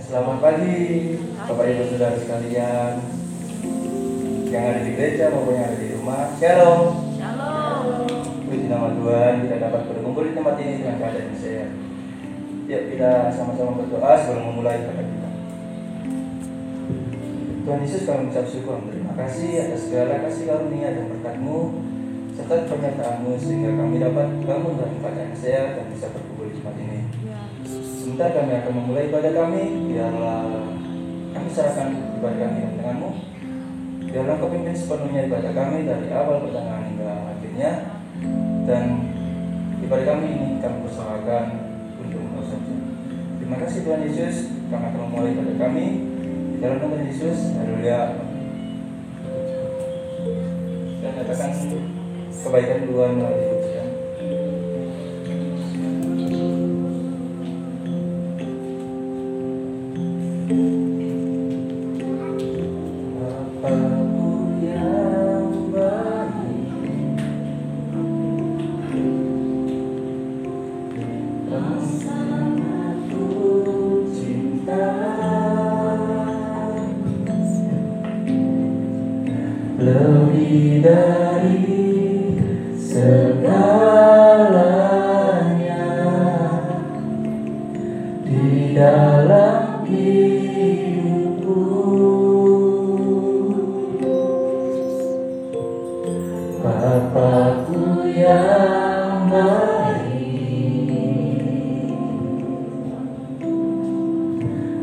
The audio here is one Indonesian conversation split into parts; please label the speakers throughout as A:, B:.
A: Selamat pagi Bapak Ibu Saudara sekalian yang ada di gereja maupun yang ada di rumah. Shalom.
B: Shalom.
A: Puji nama Tuhan, kita dapat berkumpul di tempat ini dengan keadaan yang sehat. Yuk kita sama-sama berdoa sebelum memulai ibadah kita. Tuhan Yesus, kami mengucap syukur dan terima kasih atas segala kasih karunia dan berkat-Mu serta penyertaan-Mu sehingga kami dapat bangun dalam keadaan yang sehat dan bisa berkumpul di tempat ini. Sebentar kami akan memulai ibadah kami. Biarlah kami serahkan ibadah kami dalam tangan-Mu. Biarlah Kau pimpin sepenuhnya ibadah kami dari awal pertengahan hingga akhirnya. Dan ibadah kami ini kami persembahkan untuk Engkau saja. Terima kasih Tuhan Yesus. Kami akan memulai ibadah kami di dalam nama Yesus. Haleluya. Dan katakan kebaikan Tuhan melalui pujian. Lebih dari segalanya di dalam hidupku, Bapa-Ku yang baik,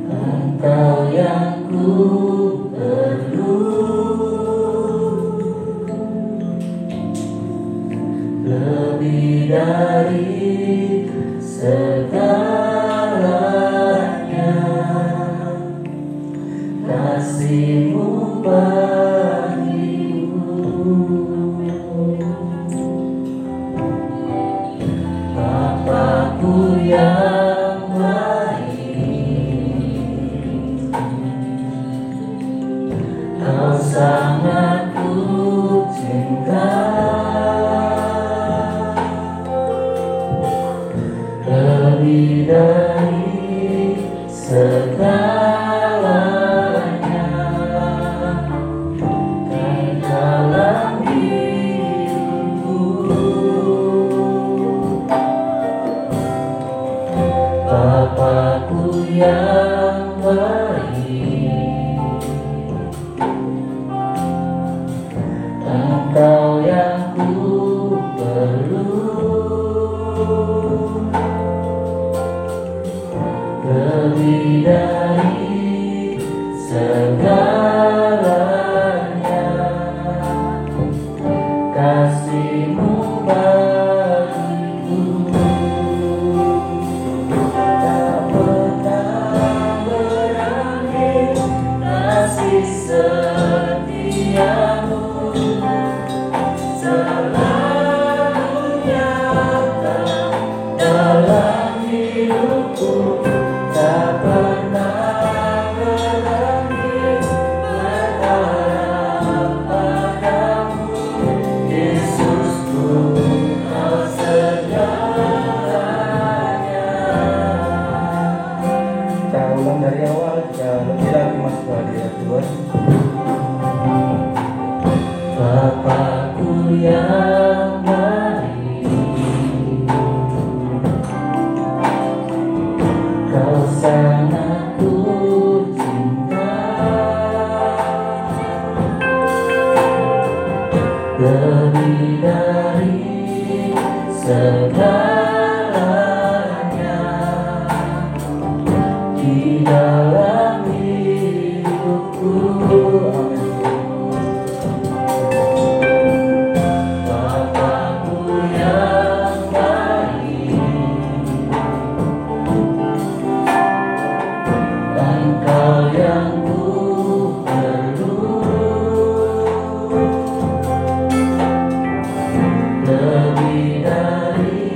A: Engkau yang ku perlu. Lebih dari segalanya, kasih-Mu bagiku, Bapa-Ku yang baik, Kau sangat ku cinta. Lebih dari segalanya di dalam hidupku, Bapa-Ku yang baik, Engkau yang ku perlu. Lebih dari segalanya, kasih-Mu bagiku, tak pernah berakhir kasih setia-Mu, selalu nyata dalam hidupku. Tak pernah berakhir berharap padamu, Yesusku, Kau segalanya. Kita ulang dari awal, kita lebih lagi masuk ke hadirat Tuhan. Bapa-Ku yang baik, Kau sangat ku cinta. Lebih dari segalanya di dalam hidupku. Bapa-Ku yang baik, Engkau yang ku perlu. Lebih dari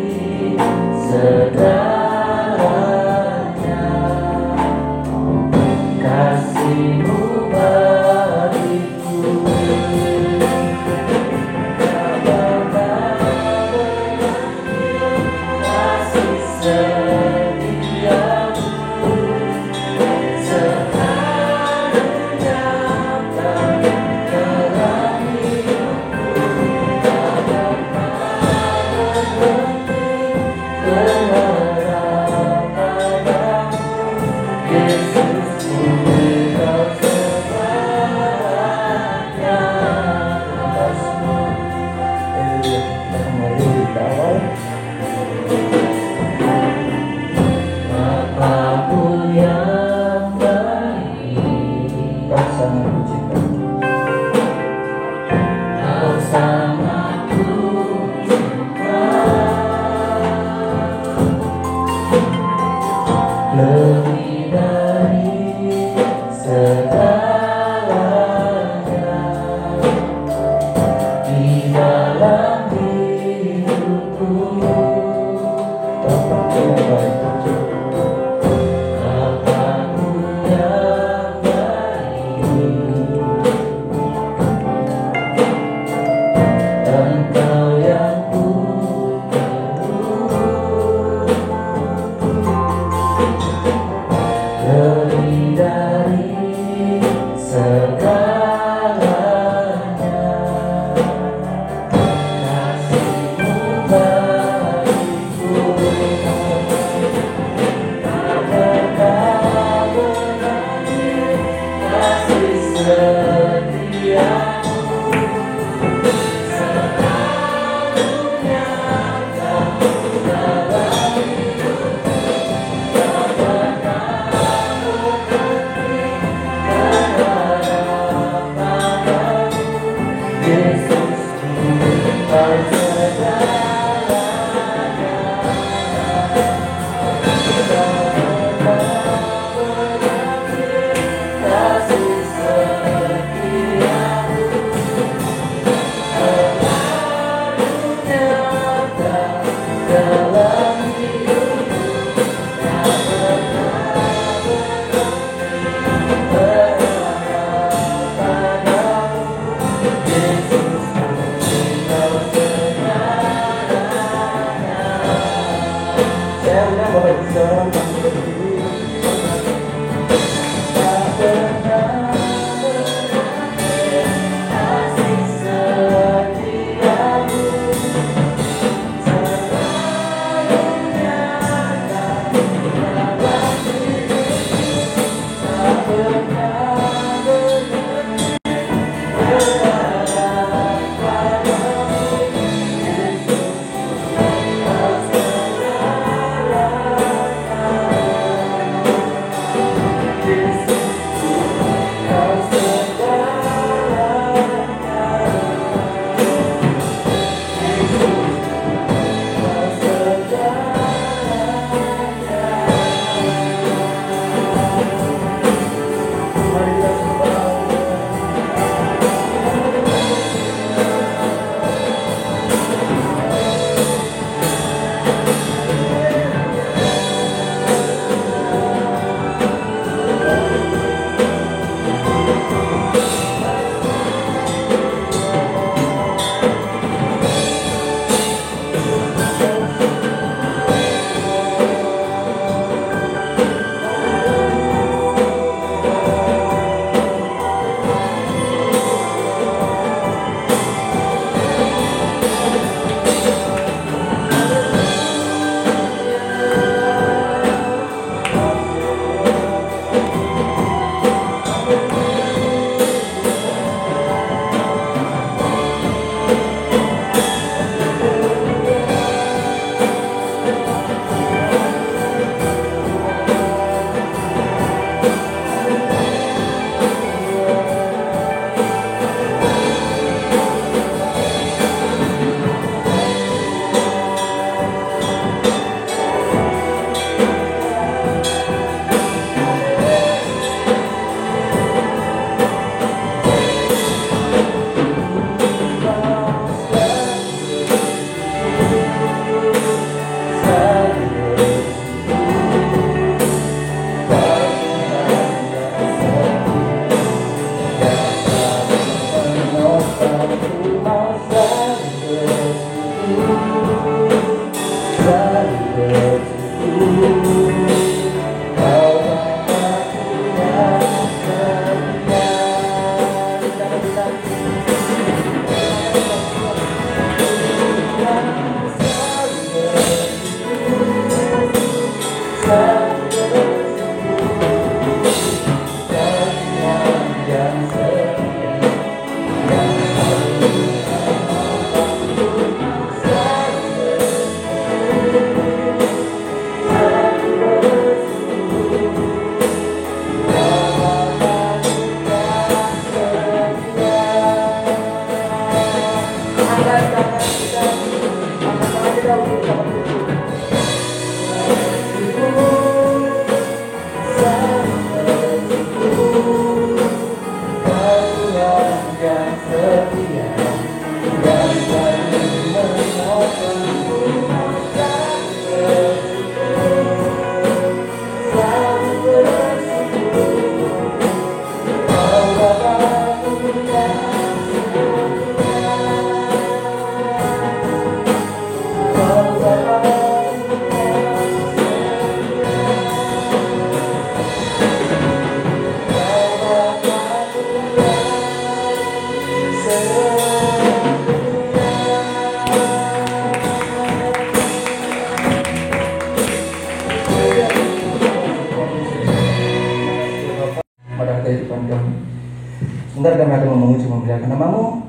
A: Sebentar kami akan memuji memuliakan namamu.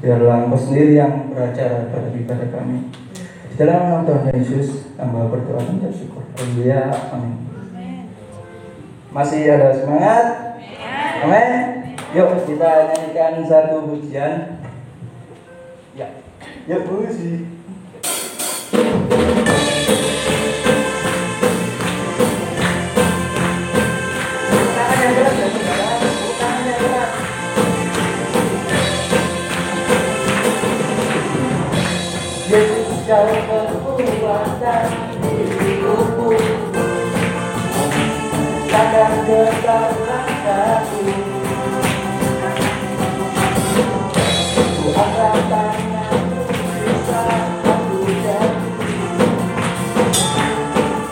A: Biarlah Engkau sendiri yang beracara pada ibadah kami. Di dalam nama Tuhan Yesus, hamba berdoa dan bersyukur. Haleluya, amin. Masih ada semangat? Amin. Yuk kita nyanyikan satu pujian. Ya, yuk puji. Yesus kau kekuatan hidupku, takkan getar langkahku. Ku angkat tanganku bisa aku jadi,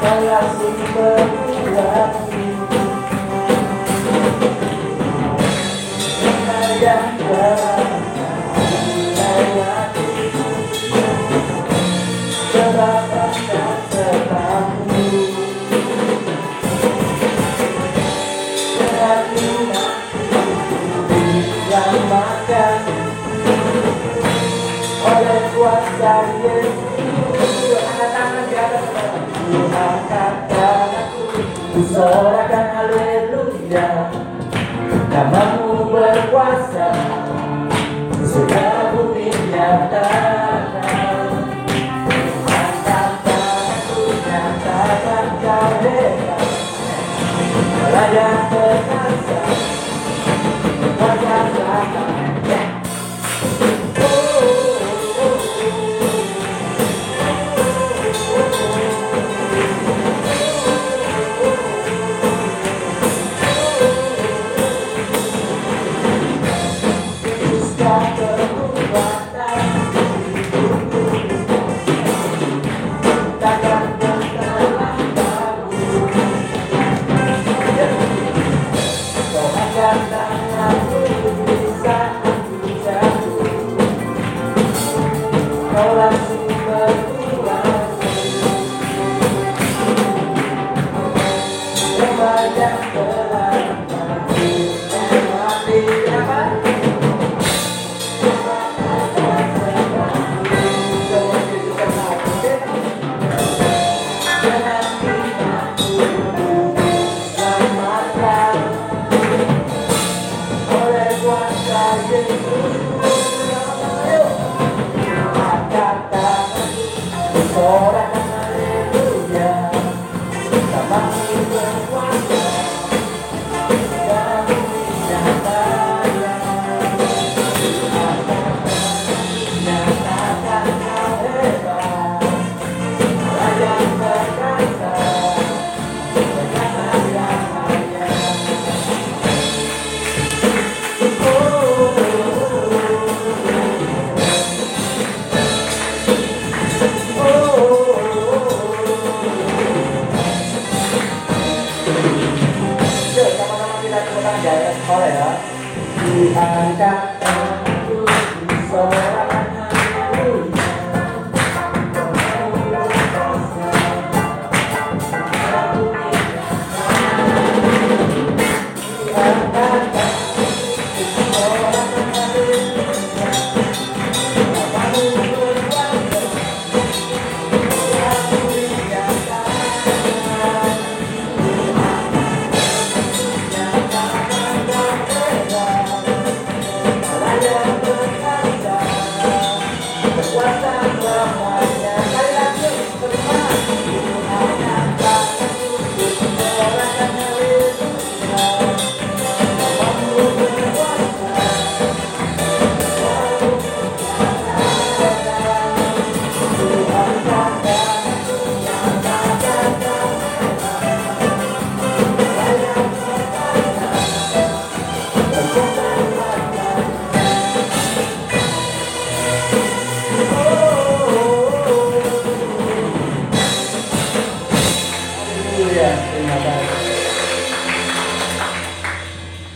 A: kau langsung berbuatku. Yang dalam lewati sebab dan sertamu, hatinya diselamatkan oleh kuasa Yesus. Angkat tangan di atas kepala. Ku angkat tanganku, ku sorakan haleluya. Namamu berkuasa, surga bumi nyatakan. Angkat tanganku, nyatakan kau hebat, Raja perkasa, wajah damai.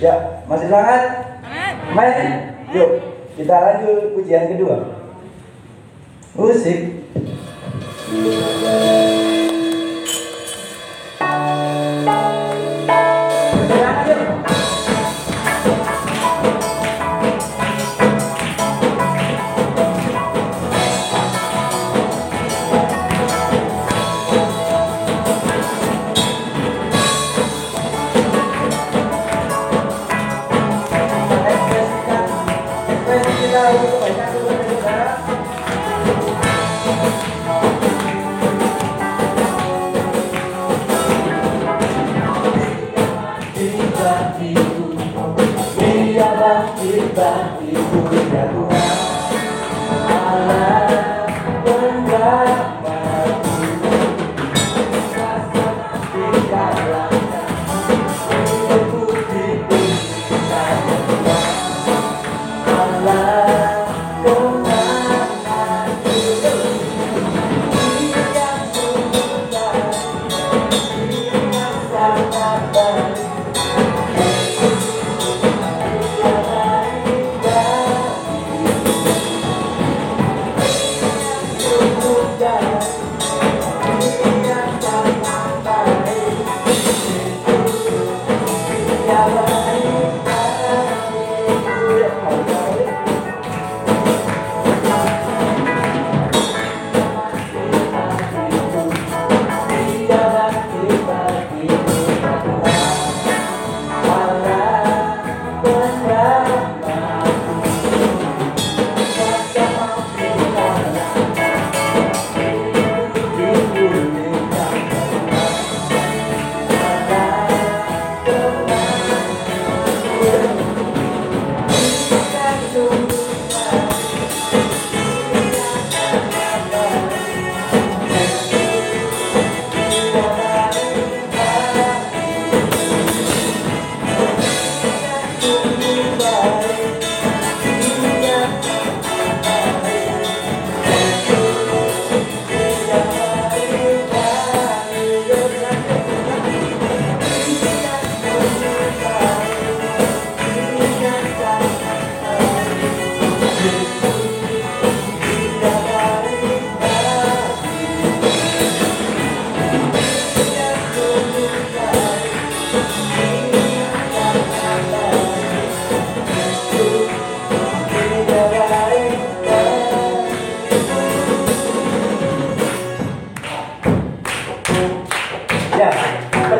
A: Ya, masih semangat? Main? Yuk, kita lanjut ujian kedua. Musik.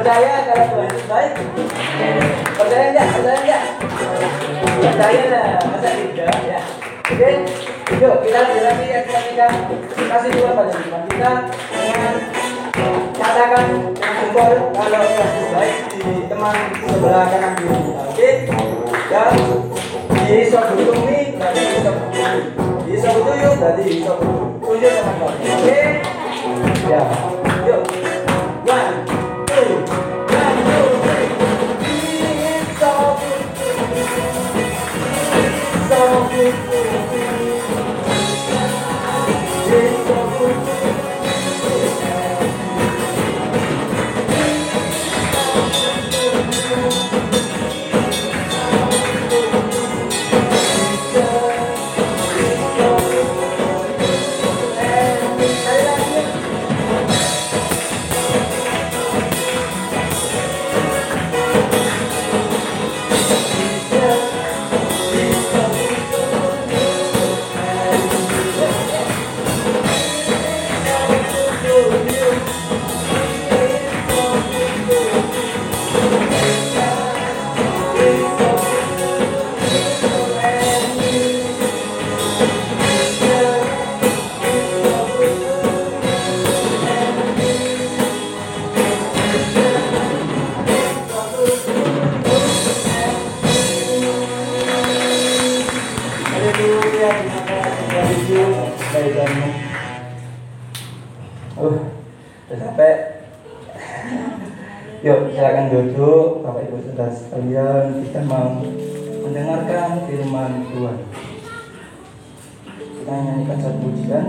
A: Percaya kalau Tuhan itu baik? Percaya enggak? Percaya enggak? Percaya lah, masa tidak ya? Oke, yuk kita lanjut lagi yang ketiga. Kasih Tuhan pada iman kita dengan katakan dengan syukur kalau Tuhan itu baik di teman sebelah kanan kiri kita. Oke, dan di sobutung ini berarti di sobutung, di sobutuyuk berarti di sobutung. Tunjuk teman-teman. Oke, ya, yuk. One, two, three. It's so good. It's so good. Udah sampai. Yuk silakan duduk, Bapak Ibu Saudara sekalian. Kita mau mendengarkan firman Tuhan. Kita nyanyikan satu pujian.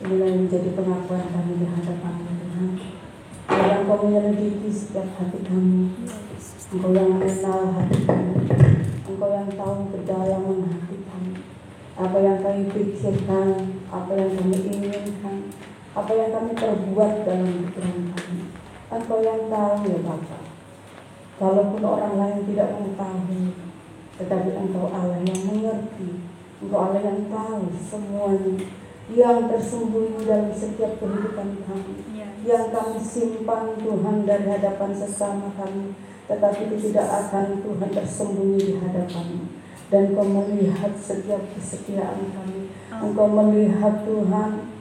B: Inilah yang menjadi pengakuan kami di hadapan Tuhan. Yang Engkau menyelidiki setiap hati kami, Engkau yang mengenal hati kami, Engkau yang tahu kedalaman hati kami, apa yang kami pikirkan, apa yang kami inginkan, apa yang kami perbuat dalam pikiran kami. Engkau yang tahu ya Bapa. Kalaupun orang lain tidak mengetahui, tetapi Engkau Allah yang mengerti, Engkau Allah yang tahu semuanya yang tersembunyi dalam setiap kehidupan kami, yang kami simpan Tuhan dari hadapan sesama kami, tetapi itu tidak akan Tuhan tersembunyi di hadapan-Mu. Dan Engkau melihat setiap kesetiaan kami, Engkau melihat Tuhan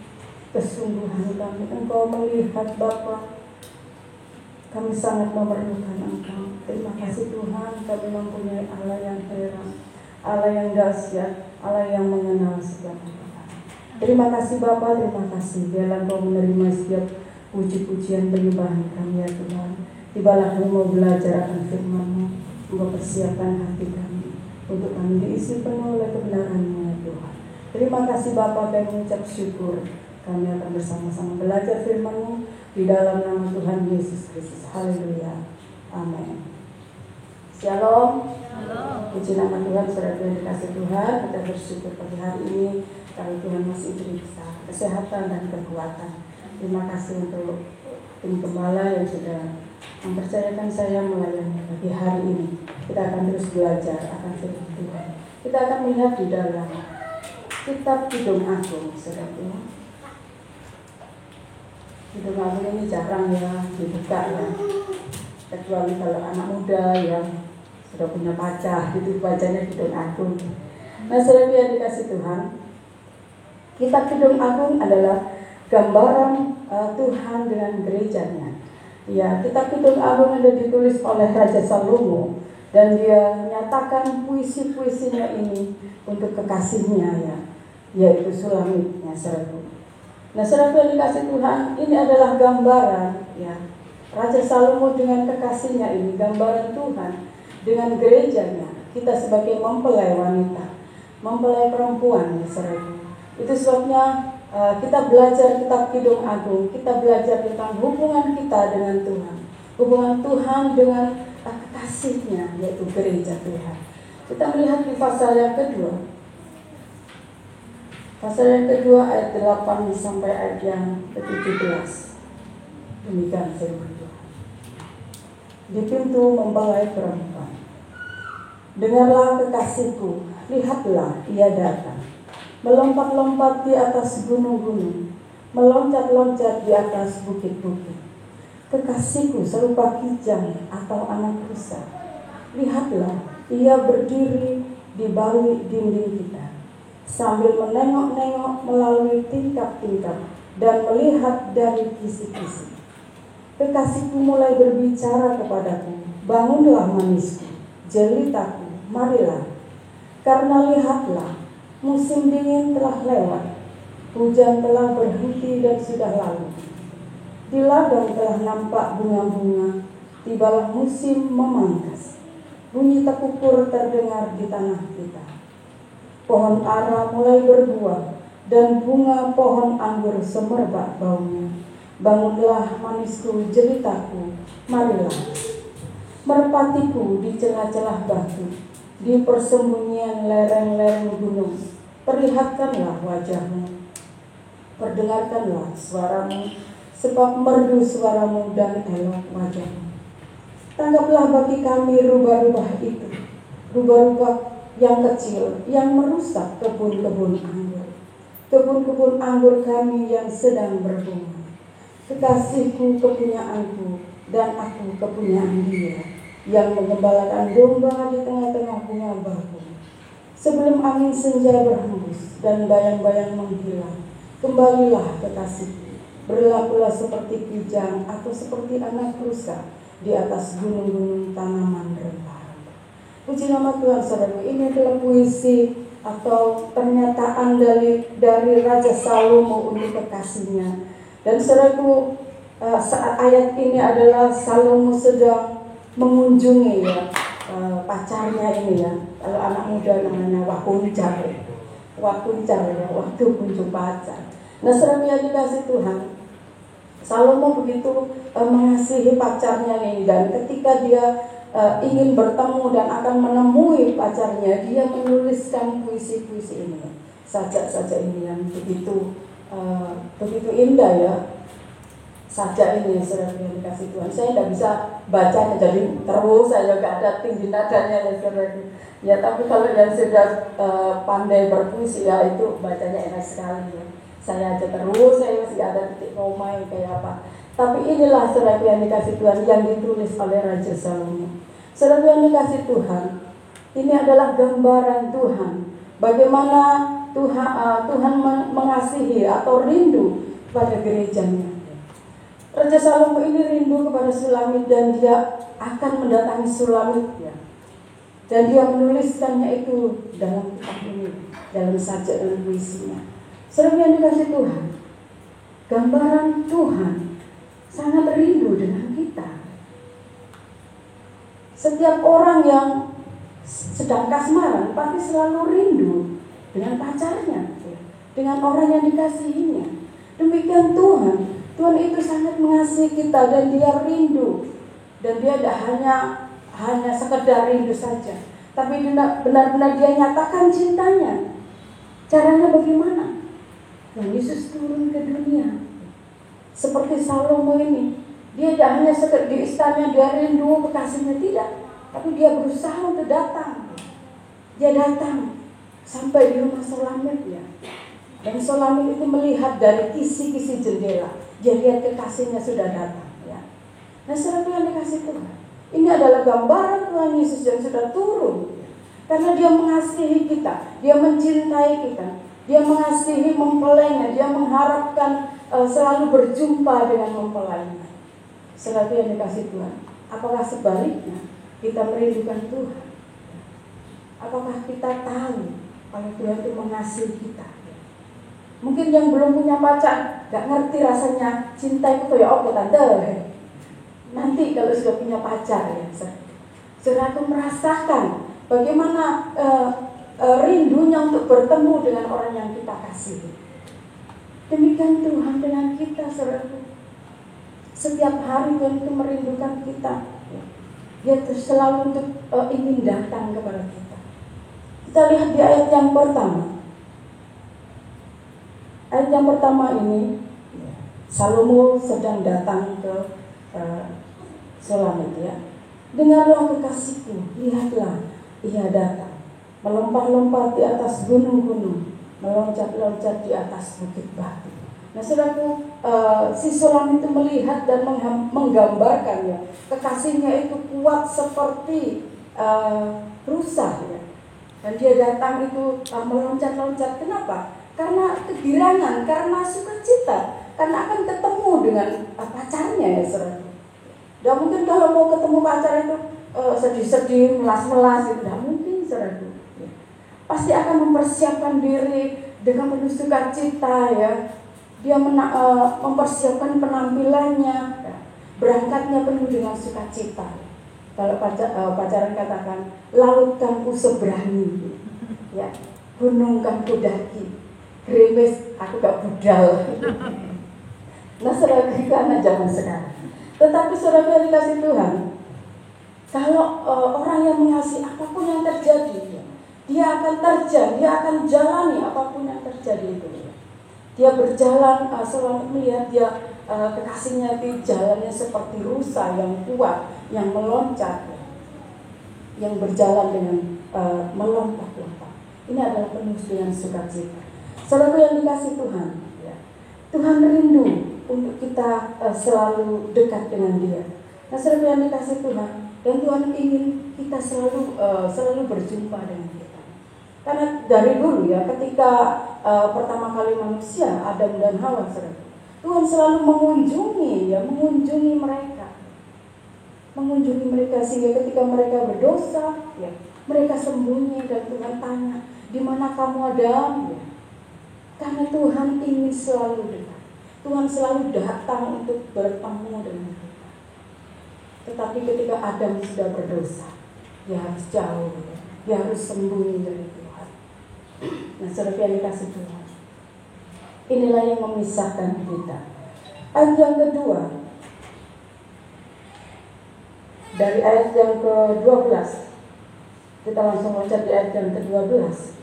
B: kesungguhan kami, Engkau melihat Bapa, kami sangat memerlukan Engkau. Terima kasih Tuhan, kami mempunyai Allah yang heran, Allah yang dahsyat, Allah yang mengenal setiap hati. Terima kasih Bapa, terima kasih. Biarlah Engkau menerima setiap puji-pujian penyembahan kami ya Tuhan. Tibalah kami mau belajar akan firman-Mu. Engkau persiapkan hati kami untuk kami diisi penuh oleh kebenaran-Mu ya Tuhan. Terima kasih Bapa, kami mengucap syukur. Kami akan bersama-sama belajar firman-Mu di dalam nama Tuhan Yesus Kristus. Haleluya. Amin. Shalom. Puji nama Tuhan, saudara yang dikasih Tuhan. Kita bersyukur pada hari ini kalau Tuhan masih beri kesehatan dan kekuatan. Terima kasih untuk tim gembala yang sudah mempercayakan saya melayani pagi hari ini. Kita akan terus belajar akan firman Tuhan. Kita akan melihat di dalam kitab Kidung Agung, saudara. Kidung Agung ini jarang ya dibuka ya, kecuali kalau anak muda yang sudah punya pacar, gitu bacanya Kidung Agung. Nah, saudara yang dikasih Tuhan, kitab Kidung Agung adalah gambaran Tuhan dengan gerejanya. Ya, kitab Kidung Agung ada ditulis oleh Raja Salomo dan dia menyatakan puisi-puisinya ini untuk kekasihnya ya, yaitu Sulamitnya saudara. Nah, saudara yang dikasih Tuhan, ini adalah gambaran ya Raja Salomo dengan kekasihnya ini, gambaran Tuhan dengan gerejanya. Kita sebagai mempelai wanita, mempelai perempuan ya saudara. Itu sebabnya kita belajar kitab Kidung Agung, kita belajar tentang hubungan kita dengan Tuhan, hubungan Tuhan dengan kekasihnya, yaitu gereja Tuhan. Kita melihat di pasal yang kedua, ayat 8 sampai ayat yang ke-17. Demikian firman Tuhan. Di pintu mempelai perempuan, dengarlah kekasihku, lihatlah ia datang, melompat-lompat di atas gunung-gunung, meloncat-loncat di atas bukit-bukit. Kekasihku serupa kijang atau anak rusa. Lihatlah, ia berdiri di balik dinding kita, sambil menengok-nengok melalui tingkap-tingkap dan melihat dari kisi-kisi. Kekasihku mulai berbicara kepadaku, bangunlah manisku, jelitaku, marilah. Karena lihatlah, musim dingin telah lewat, hujan telah berhenti dan sudah lalu. Di ladang telah nampak bunga-bunga, tibalah musim memangkas. Bunyi tekupur terdengar di tanah kita. Pohon ara mulai berbuah, dan bunga pohon anggur semerbak baunya. Bangunlah manisku, jelitaku, marilah. Merpatiku di celah-celah batu, di persembunyian lereng-lereng gunung, perlihatkanlah wajahmu, perdengarkanlah suaramu, sebab merdu suaramu dan elok wajahmu. Tanggaplah bagi kami rubah-rubah itu, rubah-rubah yang kecil yang merusak kebun-kebun anggur, kebun-kebun anggur kami yang sedang berbunga. Kekasihku kepunyaanku dan aku kepunyaan dia, yang mengembalakan domba di tengah-tengah bunga bakung. Sebelum angin senja berhembus dan bayang-bayang menghilang, kembalilah kekasihku, berlakulah seperti kijang atau seperti anak rusa di atas gunung-gunung tanaman rempah. Puji nama Tuhan saudara. Ini adalah puisi atau pernyataan dari Raja Salomo untuk kekasihnya. Dan saudaraku, saat ayat ini adalah Salomo sedang mengunjungi ya pacarnya ini ya. Kalau anak muda namanya wakuncar ya, waktu kunjung pacar. Nah, saudara yang dikasih Tuhan, Salomo begitu mengasihi pacarnya ini, dan ketika dia ingin bertemu dan akan menemui pacarnya, dia menuliskan puisi-puisi ini, sajak-sajak ini yang begitu indah ya. Sajak ini saudara yang dikasih Tuhan, saya tidak bisa bacanya jadi terus, saya juga ada tinggi nadanya ya saudara. Ya, tapi kalau yang sudah pandai berpuisi ya itu bacanya enak sekali ya. Saya aja terus, saya masih ada titik koma kayak apa. Tapi inilah saudara yang dikasih Tuhan yang ditulis oleh Raja Salomo. Saudara yang dikasih Tuhan, ini adalah gambaran Tuhan. Bagaimana Tuhan mengasihi atau rindu pada gerejanya. Raja Salomo ini rindu kepada Sulamit dan dia akan mendatangi Sulamit ya. Dan dia menuliskannya itu dalam kitab ini, dalam sajak dan puisinya. Saudara yang dikasih Tuhan, gambaran Tuhan sangat rindu dengan kita. Setiap orang yang sedang kasmaran pasti selalu rindu dengan pacarnya, dengan orang yang dikasihinya. Demikian Tuhan itu sangat mengasihi kita dan dia rindu. Dan dia tidak hanya sekedar rindu saja, tapi benar-benar dia nyatakan cintanya. Caranya bagaimana? Yang Yesus turun ke dunia. Seperti Salomo ini, dia tidak hanya sekedar di istana dia rindu kekasihnya, tidak, tapi dia berusaha untuk datang. Dia datang sampai di rumah Sulamit ya. Dan Sulamit itu melihat dari kisi-kisi jendela. Dia lihat kekasihnya sudah datang ya. Nah, saudara yang dikasih Tuhan, ini adalah gambaran Tuhan Yesus yang sudah turun ya. Karena dia mengasihi kita, dia mencintai kita, dia mengasihi mempelainya, dia mengharapkan selalu berjumpa dengan mempelainya. Saudara yang dikasih Tuhan, apakah sebaliknya kita merindukan Tuhan? Apakah kita tahu kalau Tuhan itu mengasihi kita? Mungkin yang belum punya pacar gak ngerti rasanya cinta itu kayak apa tante. Nanti kalau sudah punya pacar ya, saudara akan merasakan bagaimana rindunya untuk bertemu dengan orang yang kita kasih. Demikian Tuhan dengan kita, saudara. Setiap hari Tuhan itu merindukan kita. Dia selalu untuk ingin datang kepada kita. Kita lihat di ayat yang pertama. Ayat yang pertama ini, Salomo sedang datang ke Sulamit ya. Dengarlah kekasihku, lihatlah ia datang, melompat-lompat di atas gunung-gunung, meloncat-loncat di atas bukit batu. Nah, saudaraku, si Sulamit itu melihat dan menggambarkan ya, kekasihnya itu kuat seperti rusa ya. Dan dia datang itu meloncat-loncat. Kenapa? Karena kegirangan, karena sukacita, karena akan ketemu dengan pacarnya ya saudara. Tidak mungkin kalau mau ketemu pacar itu sedih-sedih, melas-melas, itu tidak mungkin saudara. Pasti akan mempersiapkan diri dengan penuh sukacita ya. Dia mempersiapkan penampilannya, berangkatnya penuh dengan sukacita. Kalau pacaran katakan, laut kan ku seberangi, ya, gunung kan ku daki. Gerimis, aku gak budal. Nah, saudara, itu anak zaman sekarang. Tetapi saudara yang dikasih Tuhan, kalau orang yang mengasihi apapun yang terjadi, dia akan terjang, dia akan jalani apapun yang terjadi itu. Dia berjalan, selalu melihat dia kekasihnya di jalannya seperti rusa yang kuat, yang meloncat, yang berjalan dengan melompat-lompat. Ini adalah penuh dengan sukacita. Saudara yang dikasih Tuhan, ya. Tuhan rindu untuk kita selalu dekat dengan Dia. Nah, saudara yang dikasih Tuhan, dan Tuhan ingin kita selalu berjumpa dengan kita. Karena dari dulu ya, ketika pertama kali manusia Adam dan Hawa, saudara, Tuhan selalu mengunjungi mereka sehingga ketika mereka berdosa, ya, mereka sembunyi dan Tuhan tanya, di mana kamu Adam? Ya. Karena Tuhan ingin selalu dekat. Tuhan selalu datang untuk bertemu dengan kita. Tetapi ketika Adam sudah berdosa, dia harus jauh, dia harus sembunyi dari Tuhan. Nah, saudara yang dikasih Tuhan, Inilah yang memisahkan kita. Ayat yang kedua, dari ayat yang ke-12, kita langsung baca di ayat yang ke-12.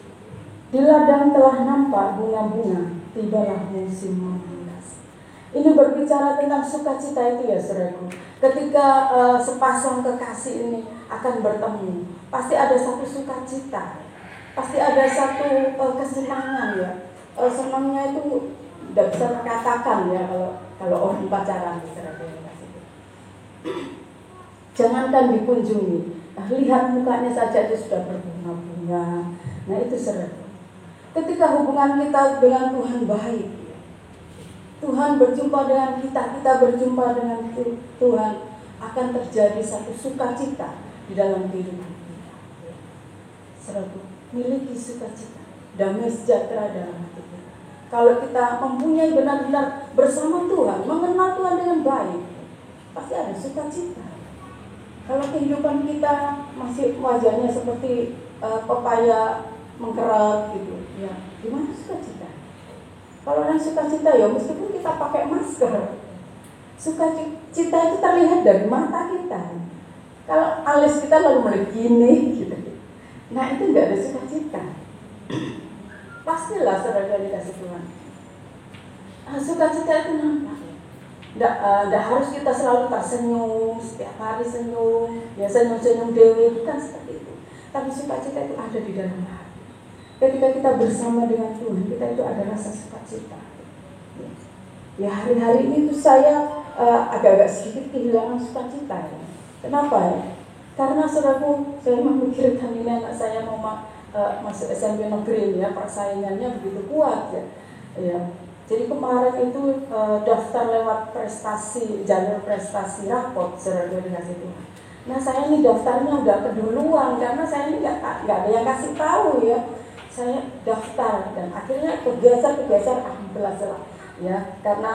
B: Di ladang telah nampak bunga-bunga, tibalah musim memangkas. Ini berbicara tentang sukacita itu ya saudaraku. Ketika sepasang kekasih ini akan bertemu, pasti ada satu sukacita, pasti ada satu kesenangan ya. Senangnya itu tidak bisa terkatakan ya kalau orang pacaran saudaraku. Jangankan dikunjungi, lihat mukanya saja itu sudah berbunga-bunga. Nah itu saudaraku. Ketika hubungan kita dengan Tuhan baik, Tuhan berjumpa dengan kita berjumpa dengan Tuhan, akan terjadi satu sukacita di dalam kehidupan kita. Saudaraku, miliki sukacita, damai sejahtera dalam hati kita. Kalau kita mempunyai benar-benar bersama Tuhan, mengenal Tuhan dengan baik, pasti ada sukacita. Kalau kehidupan kita masih wajahnya seperti pepaya mengkerat gitu, ya gimana sukacita? Kalau orang sukacita ya meskipun kita pakai masker, sukacita itu terlihat dari mata kita. Kalau alis kita lalu begini gitu, nah itu nggak ada sukacita. Pastilah saudara dikasih Tuhan. Sukacita itu nampak. Nggak harus kita selalu tersenyum, setiap hari senyum, ya senyum-senyum dewi, bukan seperti itu. Tapi sukacita itu ada di dalam hati. Ketika kita bersama dengan Tuhan, kita itu ada rasa sukacita. Ya hari-hari ini tuh saya agak-agak sedikit kehilangan sukacita. Ya. Kenapa ya? Karena saudaraku, saya memikirkan ini anak saya mau masuk SMP negeri ya, persaingannya begitu kuat ya. Ya. Jadi kemarin itu daftar lewat prestasi, jalur prestasi rapot, saudara dikasih Tuhan. Nah saya ini daftarnya udah keduluan karena saya ini nggak ada yang kasih tahu ya. Saya daftar dan akhirnya kegeser alhamdulillah lah ya, karena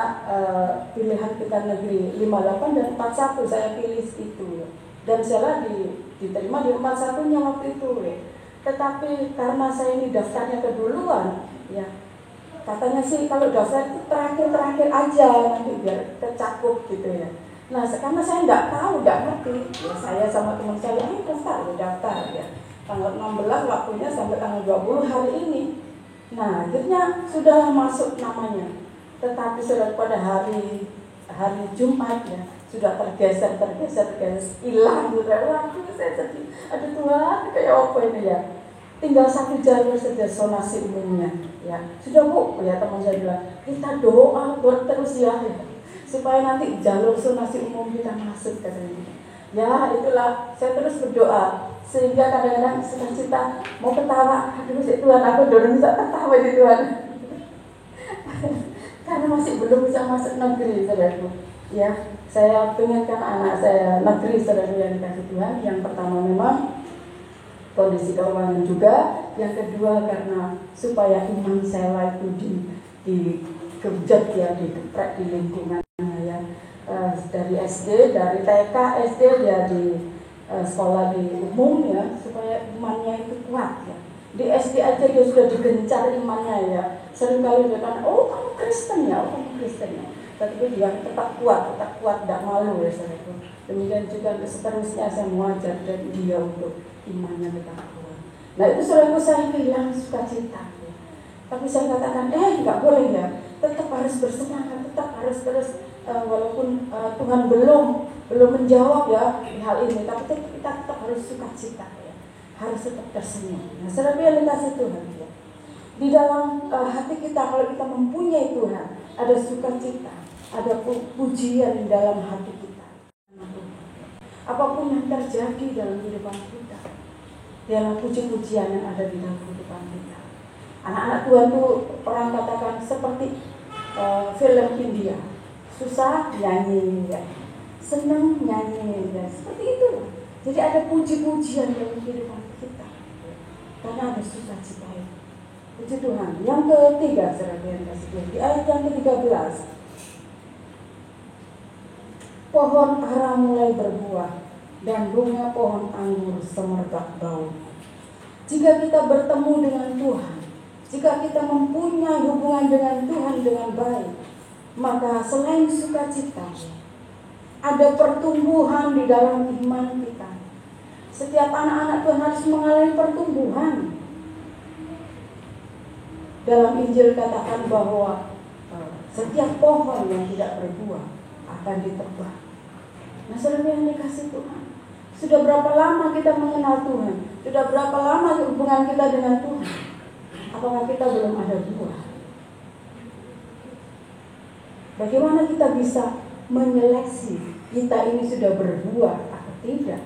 B: pilihan kita negeri 58 dan 41 saya pilih itu ya. Dan saya diterima di 41-nya waktu itu ya. Tetapi karena saya ini daftarnya keduluan ya, katanya sih kalau daftar itu terakhir aja nanti biar tercakup gitu ya. Nah karena saya nggak tahu, nggak ngerti ya, saya sama teman saya ini daftar ya, tanggal 16 waktunya sampai tanggal 20 hari ini. Nah akhirnya sudah masuk namanya, tetapi sudah pada hari Jumat ya, sudah tergeser hilang sudah. Waduh saya sedih, aduh Tuhan kayak apa ini ya. Tinggal satu jalur saja zonasi umumnya ya. Sudah Bu ya, teman saya bilang kita doa terus ya, supaya nanti jalur zonasi umum kita masuk katanya. Ya itulah saya terus berdoa sehingga kadang-kadang cita-cita mau ketawa, aduh si Tuhan aku dorong bisa ketawa di Tuhan. Karena masih belum bisa masuk negeri saudaraku. Ya, saya pengenkan anak saya negeri saudara yang dikasih Tuhan. Yang pertama memang kondisi keuangan juga, yang kedua karena supaya iman saya itu dikejut ya, dikeprek di lingkungannya ya. Dari SD, dari TK, SD dia di sekolah di umum ya, supaya imannya itu kuat ya. Di SD aja dia sudah digencar imannya ya. Seringkali dia kan, oh kamu Kristen ya, Tapi dia tetap kuat, tidak malu ya saudaraku. Demikian juga seterusnya saya mengajar dan dia untuk imannya tetap kuat. Nah itu saudaraku, saya kehilangan sukacita ya. Tapi saya katakan, nggak boleh ya, tetap harus bersemangat, tetap harus terus walaupun Tuhan belum menjawab ya di hal ini, tapi kita tetap harus sukacita ya, harus tetap tersenyum. Nah, saudara yang dikasih Tuhan ya, di dalam hati kita kalau kita mempunyai Tuhan, ada sukacita, ada pujian di dalam hati kita. Apapun yang terjadi dalam kehidupan kita, dialah puji-pujian yang ada di dalam kehidupan kita. Anak-anak Tuhan itu orang katakan seperti film India. Susah nyanyi ya, senang nyanyi ya, seperti itu. Jadi ada puji-pujian dalam kehidupan kita karena ada sukacita itu. Puji Tuhan. Yang ketiga, saudara yang kasih Tuhan, di ayat yang ke-13, pohon ara mulai berbuah dan bunga pohon anggur semerbak bau. Jika kita bertemu dengan Tuhan, Jika kita mempunyai hubungan dengan Tuhan dengan baik, maka selain sukacita, ada pertumbuhan di dalam iman kita. Setiap anak-anak Tuhan harus mengalami pertumbuhan. Dalam Injil katakan bahwa setiap pohon yang tidak berbuah akan ditebang. Nah, saudara yang dikasih Tuhan, sudah berapa lama kita mengenal Tuhan? Sudah berapa lama hubungan kita dengan Tuhan? Apakah kita belum ada buah? Bagaimana kita bisa menyeleksi kita ini sudah berbuah atau tidak?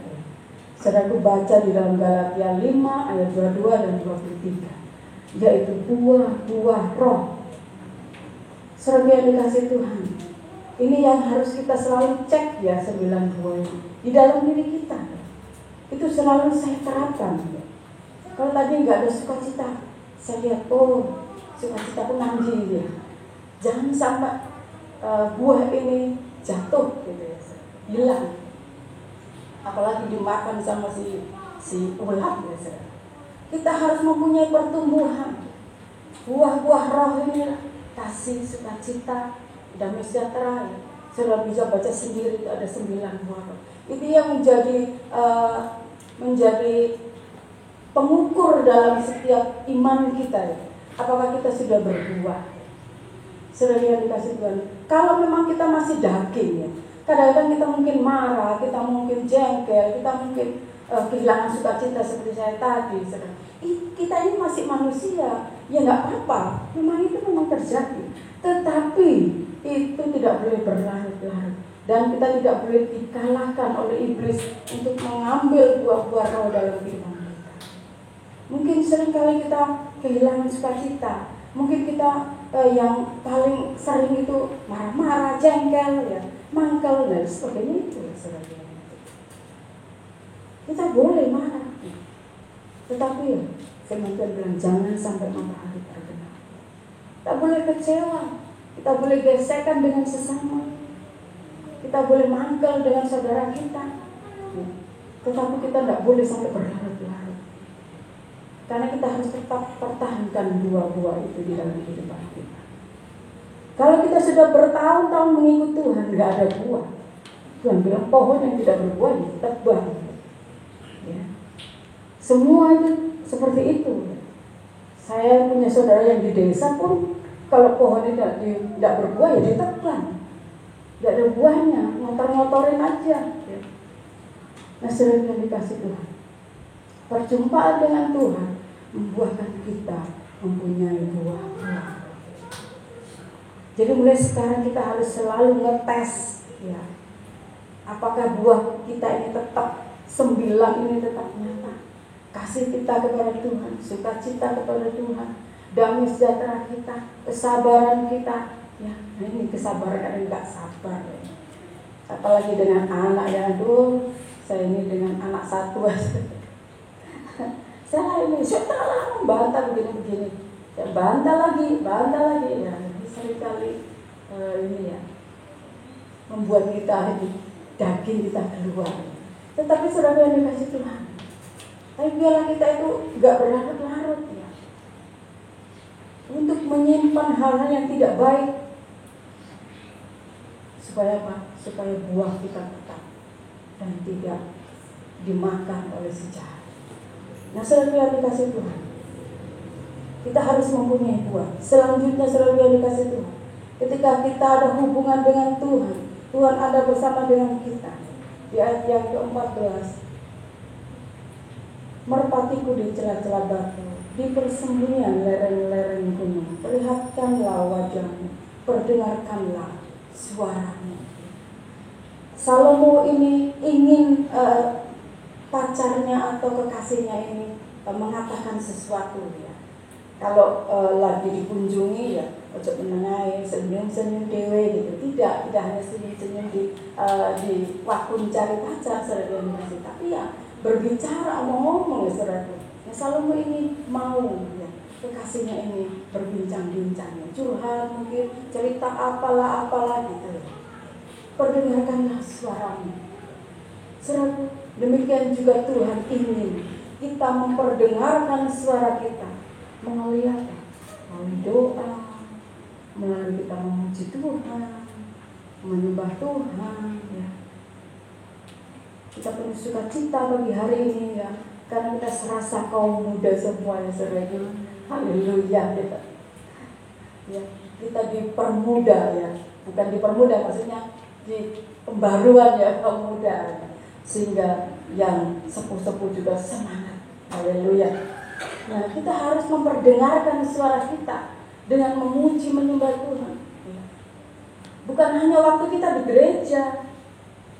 B: Saudaraku baca di dalam Galatia 5 ayat 22 dan 23, yaitu buah-buah roh. Saudara yang dikasih Tuhan, ini yang harus kita selalu cek ya, 9 buah ini di dalam diri kita. Itu selalu saya terapkan. Kalau tadi nggak ada sukacita, saya lihat, sukacita pun nanti ya. Jangan sampai buah ini jatuh gitu ya, hilang. Apalagi dimakan sama si ulat ya. Kita harus mempunyai pertumbuhan. Buah-buah roh ini kasih, sukacita, damai sejahtera ya. Sudah bisa baca sendiri, itu ada 9 buah roh. Itu yang menjadi pengukur dalam setiap iman kita ya. Apakah kita sudah berbuah? Saudara yang dikasih Tuhan, kalau memang kita masih daging ya, kadang-kadang kita mungkin marah, kita mungkin jengkel, kita mungkin kehilangan sukacita seperti saya tadi. Saudara, kita ini masih manusia, ya nggak apa-apa, memang itu memang terjadi. Tetapi itu tidak boleh berlarut-larut, dan kita tidak boleh dikalahkan oleh iblis untuk mengambil buah-buah roh dalam kehidupan kita. Mungkin seringkali kita kehilangan sukacita, mungkin kita yang paling sering itu marah-marah, jengkel, ya, mangkel dan sebagainya itu. Kita boleh marah, tetapi ya, firman Tuhan bilang jangan sampai matahari terbenam. Kita boleh kecewa, kita boleh gesekan dengan sesama, kita boleh mangkel dengan saudara kita, ya. Tetapi kita tidak boleh sampai berlarut-larut. Karena kita harus tetap pertahankan buah-buah itu di dalam kehidupan kita. Kalau kita sudah bertahun-tahun mengikut Tuhan, nggak ada buah. Tuhan bilang pohon yang tidak berbuah ditebang. Ya. Semua itu seperti itu. Saya punya saudara yang di desa pun, kalau pohon itu tidak berbuah ya ditebang. Nggak ada buahnya, ngotor-ngotorin aja. Ya. Nah, sering yang dikasih Tuhan. Perjumpaan dengan Tuhan membuahkan kita mempunyai buah-buah. Jadi mulai sekarang kita harus selalu ngetes ya. Apakah buah kita ini tetap 9 ini tetap nyata. Kasih kita kepada Tuhan, sukacita kepada Tuhan, damai sejahtera kita, kesabaran kita. Ya, ini kesabaran yang enggak sabar ya. Apalagi dengan anak yang saya ini dengan anak satu aja. Saya ini setelah membantah begini-begini, ya, bantah lagi ya. Seringkali ini ya membuat kita daging kita keluar. Tetapi saudara yang dikasih Tuhan, tapi biarlah kita itu nggak berlarut-larut ya, untuk menyimpan hal-hal yang tidak baik. Supaya apa? Supaya buah kita tetap dan tidak dimakan oleh si jahat. Nah, saudara yang dikasih Tuhan, kita harus mempunyai buah. Selanjutnya saudara yang dikasih Tuhan, ketika kita ada hubungan dengan Tuhan, Tuhan ada bersama dengan kita. Di ayat yang ke-14, merpatiku di celah-celah batu, di persembunyian lereng-lereng gunung, perlihatkanlah wajahmu, perdengarkanlah suaramu. Salomo ini ingin pacarnya atau kekasihnya ini mengatakan sesuatu ya. Kalau lagi dikunjungi ya, ojo menengai, senyum-senyum dewe gitu. Tidak hanya senyum-senyum di waktu mencari pacar saudara yang tapi ya berbicara, ngomong ya saudara. Nah, Salomo ini mau ya kekasihnya ini berbincang-bincang, curhat mungkin, cerita apalah gitu. Perdengarkanlah suaramu. Saudara, demikian juga Tuhan ingin kita memperdengarkan suara kita melalui apa? melalui doa, melalui kita memuji Tuhan, menyembah Tuhan, ya. Kita penuh sukacita bagi hari ini, ya, karena kita serasa kaum muda semuanya, saudara. Haleluya, ya. Kita dipermudah, ya, bukan dipermudah, maksudnya di pembaruan, ya, kaum muda, ya. Sehingga yang sepuh-sepuh juga semangat. Haleluya. Nah, kita harus memperdengarkan suara kita dengan memuji menyembah Tuhan. Bukan hanya waktu kita di gereja,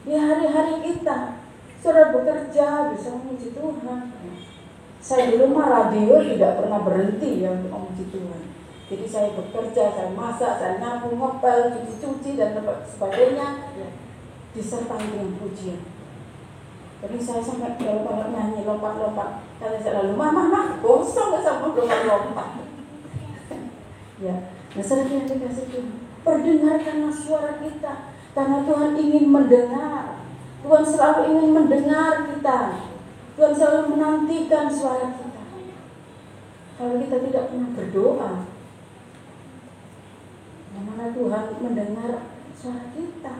B: di hari-hari kita, saudara bekerja bisa memuji Tuhan. Saya dulu mah radio tidak pernah berhenti ya untuk memuji Tuhan. Jadi saya bekerja, saya masak, saya nyapu, ngepel, cuci-cuci dan sebagainya, disertai dengan pujian. Jadi saya sampai kalau nyanyi lompat-lompat, karena saya lalu mama gosong nggak sama lompat-lompat. Ya, nah sering dikasih Tuhan, perdengarkanlah suara kita, karena Tuhan ingin mendengar. Tuhan selalu ingin mendengar kita. Tuhan selalu menantikan suara kita. Kalau kita tidak pernah berdoa, bagaimana Tuhan mendengar suara kita?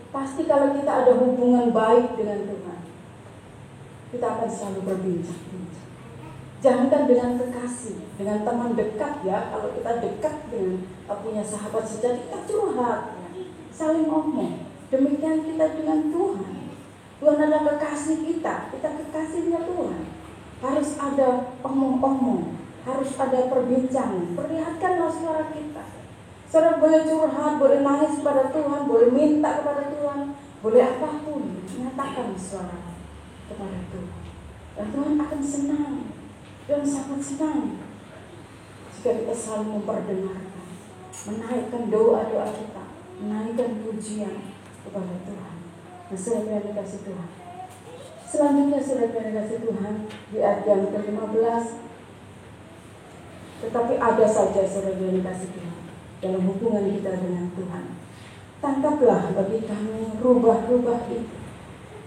B: Pasti kalau kita ada hubungan baik dengan Tuhan, kita akan selalu berbincang-bincang. Jangankan dengan kekasih, dengan teman dekat, ya. Kalau kita dekat dengan punya sahabat sejati, kita curhat, ya. Saling ngomong. Demikian kita dengan Tuhan. Tuhan adalah kekasih kita kekasihnya Tuhan. Harus ada omong-omong, harus ada perbincangan. Perlihatkanlah suara kita. Saudara boleh curhat, boleh nangis kepada Tuhan, boleh minta kepada Tuhan, boleh apapun, nyatakan suara kepada Tuhan. Dan Tuhan akan senang, Tuhan sangat senang jika kita selalu memperdengarkan, menaikkan doa-doa kita, menaikkan pujian kepada Tuhan. Nah, saudara yang dikasih Tuhan. Selanjutnya saudara yang dikasih Tuhan di ayat yang ke-15. Tetapi ada saja saudara yang dikasih Tuhan dalam hubungan kita dengan Tuhan. Tangkaplah bagi kami rubah-rubah itu,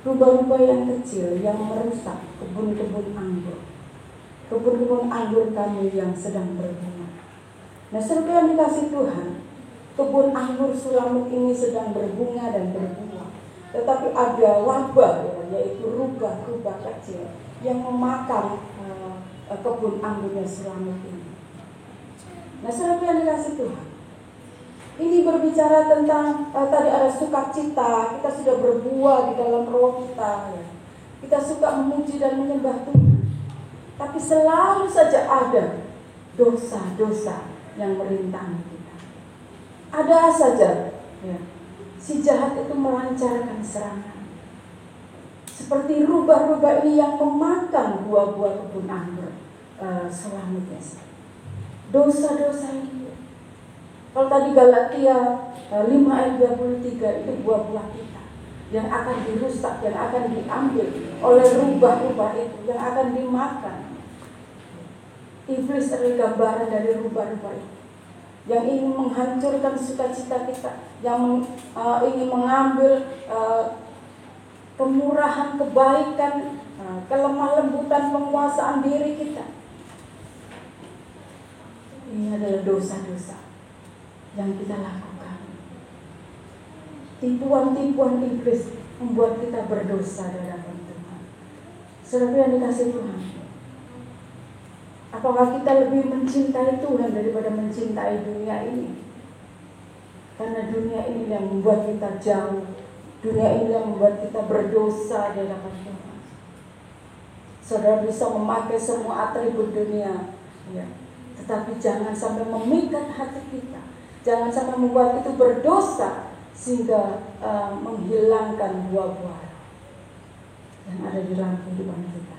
B: rubah-rubah yang kecil yang merusak kebun-kebun anggur, kebun-kebun anggur kami yang sedang berbunga. Nah, saudara yang dikasih Tuhan, kebun anggur Sulamit ini sedang berbunga dan berbuah, tetapi ada wabah, yaitu rubah-rubah kecil yang memakan kebun anggurnya Sulamit ini. Nah, saudara yang dikasih Tuhan, ini berbicara tentang tadi ada sukacita, kita sudah berbuah di dalam roh kita, ya. Kita suka memuji dan menyembah Tuhan. Tapi selalu saja ada dosa-dosa yang merintangi kita. Ada saja, ya, si jahat itu melancarkan serangan. Seperti rubah-rubah ini yang memakan buah-buah kebun anggur selanjutnya. Dosa-dosa ini. Kalau tadi Galatia 5 ayat 23 itu buah-buah kita yang akan dirusak, yang akan diambil oleh rubah-rubah itu, yang akan dimakan. Iblis adalah gambaran dari rubah-rubah itu, yang ingin menghancurkan sukacita kita, yang ingin mengambil kemurahan, kebaikan, kelemah lembutan, penguasaan diri kita. Ini adalah dosa-dosa yang kita lakukan. Tipuan-tipuan iblis membuat kita berdosa di hadapan Tuhan. Saudara yang dikasih Tuhan, apakah kita lebih mencintai Tuhan daripada mencintai dunia ini? Karena dunia ini yang membuat kita jauh, dunia ini yang membuat kita berdosa di hadapan Tuhan. Saudara bisa memakai semua atribut dunia, ya, tetapi jangan sampai memikat hati kita. Jangan sampai membuat itu berdosa sehingga menghilangkan buah-buah yang ada di dalam kehidupan kita.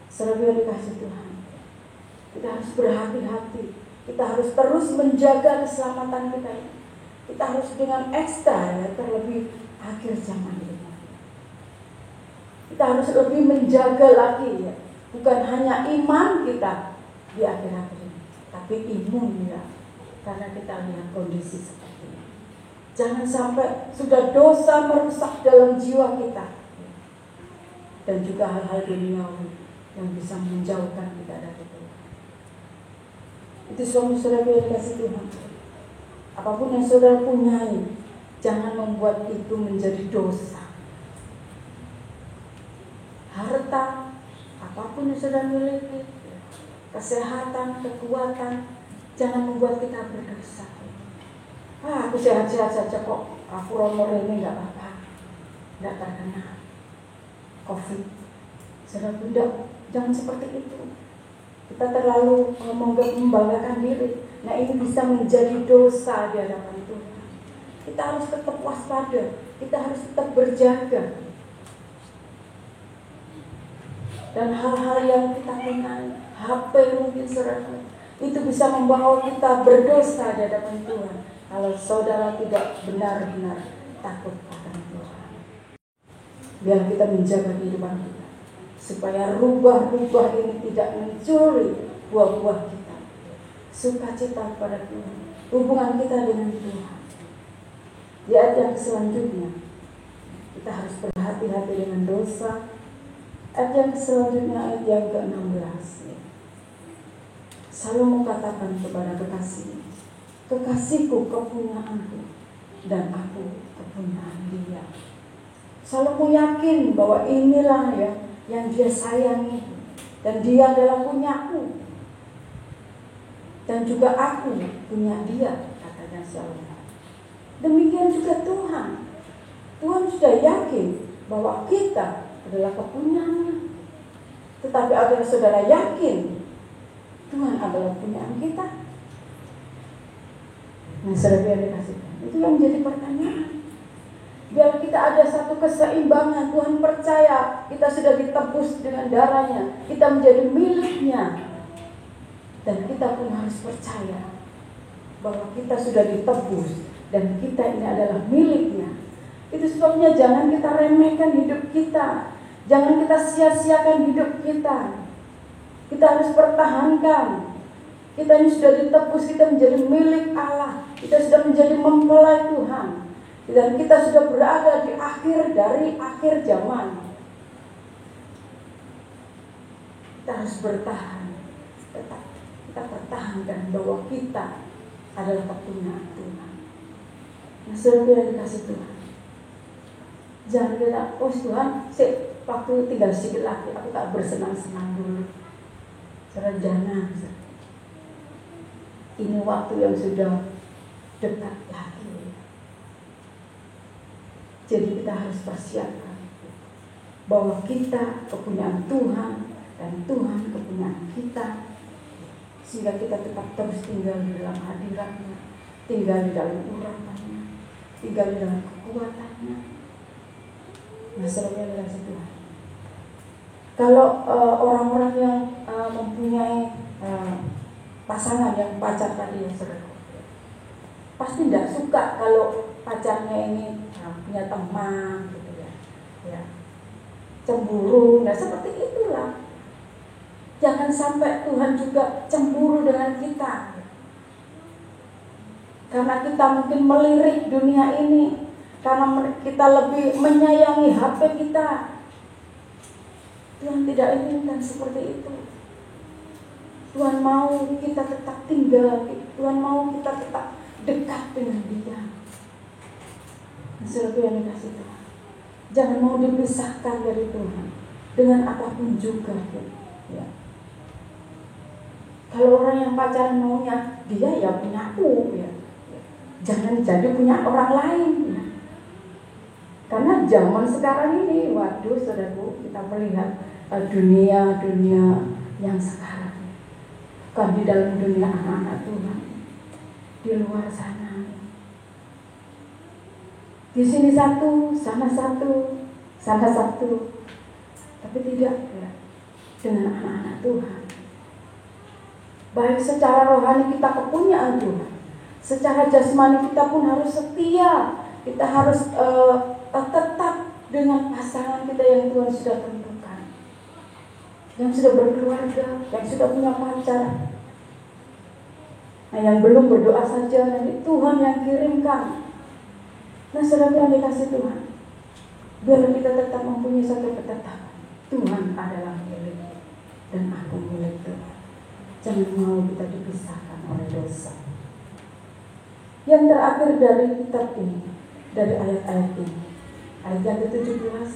B: Saudara dikasih Tuhan, kita harus berhati-hati. Kita harus terus menjaga keselamatan kita. Kita harus dengan ekstra, ya, terlebih akhir zaman ini. Kita harus lebih menjaga lagi, ya, bukan hanya iman kita di akhir-akhir ini, tapi imun, ya. Karena kita lihat kondisi seperti ini. Jangan sampai sudah dosa merusak dalam jiwa kita. Dan juga hal-hal duniawi yang bisa menjauhkan kita dari Tuhan. Itu suami saudara yang dikasih Tuhan. Apapun yang saudara punyai, jangan membuat itu menjadi dosa. Harta, apapun yang saudara miliki, kesehatan, kekuatan, jangan membuat kita berdosa. Aku sehat-sehat saja kok, aku umur ini nggak apa-apa, nggak terkena COVID. Saudara bunda, jangan seperti itu. Kita terlalu membanggakan diri. Nah, ini bisa menjadi dosa di hadapan Tuhan. Kita harus tetap waspada, kita harus tetap berjaga. Dan hal-hal yang kita kenal, HP mungkin saudara, itu bisa membawa kita berdosa di hadapan Tuhan. Kalau saudara tidak benar-benar takut akan Tuhan. Biar kita menjaga kehidupan kita, supaya rubah-rubah ini tidak mencuri buah-buah kita. Sukacita kepada Tuhan, hubungan kita dengan Tuhan. Di ayat yang selanjutnya, kita harus berhati-hati dengan dosa. Ayat yang selanjutnya, ayat yang ke-16. Salomo katakan kepada kekasihnya, kekasihku kepunyaanku, dan aku kepunyaan dia. Salomo yakin bahwa inilah ya yang dia sayangi, dan dia adalah punyaku, dan juga aku punya dia, katanya Salomo. Demikian juga Tuhan. Tuhan sudah yakin bahwa kita adalah kepunyaannya. Tetapi apabila saudara yakin Tuhan adalah punyaan kita, nah saudara yang dikasih, itu yang menjadi pertanyaan. Biar kita ada satu keseimbangan. Tuhan percaya kita sudah ditebus dengan darahnya, kita menjadi miliknya. Dan kita pun harus percaya bahwa kita sudah ditebus dan kita ini adalah miliknya. Itu sebabnya jangan kita remehkan hidup kita, jangan kita sia-siakan hidup kita. Kita harus pertahankan. Kita ini sudah ditebus, kita menjadi milik Allah, kita sudah menjadi mempelai Tuhan. Dan kita sudah berada di akhir dari akhir zaman. Kita harus bertahan. Tetap kita pertahankan bahwa kita adalah kepunyaan Tuhan. Nah, saudara yang dikasih Tuhan, jangan bilang, oh Tuhan, waktu tinggal sedikit lagi, aku tak bersenang-senang dulu. Saudara, jangan. Ini waktu yang sudah dekat lagi. Jadi kita harus persiapkan bahwa kita kepunyaan Tuhan dan Tuhan kepunyaan kita, sehingga kita tetap terus tinggal di dalam hadiratnya, tinggal di dalam urapannya, tinggal di dalam kekuatannya. Nah, saudara kasih Tuhan, kalau orang-orang yang mempunyai pasangan yang pacar tadi ya saudara, pasti tidak suka kalau pacarnya ini punya teman gitu ya, cemburu. Nah seperti itulah, jangan sampai Tuhan juga cemburu dengan kita, karena kita mungkin melirik dunia ini, karena kita lebih menyayangi HP kita. Tuhan tidak inginkan seperti itu. Tuhan mau kita tetap tinggal, Tuhan mau kita tetap dekat dengan Dia. Saudara yang dikasih Tuhan, jangan mau dipisahkan dari Tuhan dengan apapun juga. Ya. Kalau orang yang pacaran maunya dia ya punya aku, ya. Jangan jadi punya orang lain. Ya. Karena zaman sekarang ini, waduh saudaraku, kita melihat dunia yang sekarang, bukan di dalam dunia anak-anak Tuhan, di luar sana. Di sini satu, sana satu, tapi tidak ya, dengan anak-anak Tuhan. Baik secara rohani kita kepunyaan Tuhan, secara jasmani kita pun harus setia. Kita harus tetap dengan pasangan kita yang Tuhan sudah tentukan, yang sudah berkeluarga, yang sudah punya pacar. Nah, yang belum berdoa saja, nanti Tuhan yang kirimkan. Nah, saudara yang dikasih Tuhan, biar kita tetap mempunyai satu ketetapan, Tuhan adalah milik dan aku milik Tuhan. Jangan mau kita dipisahkan oleh dosa. Yang terakhir dari kitab ini, dari ayat-ayat ini, ayat yang ke-17,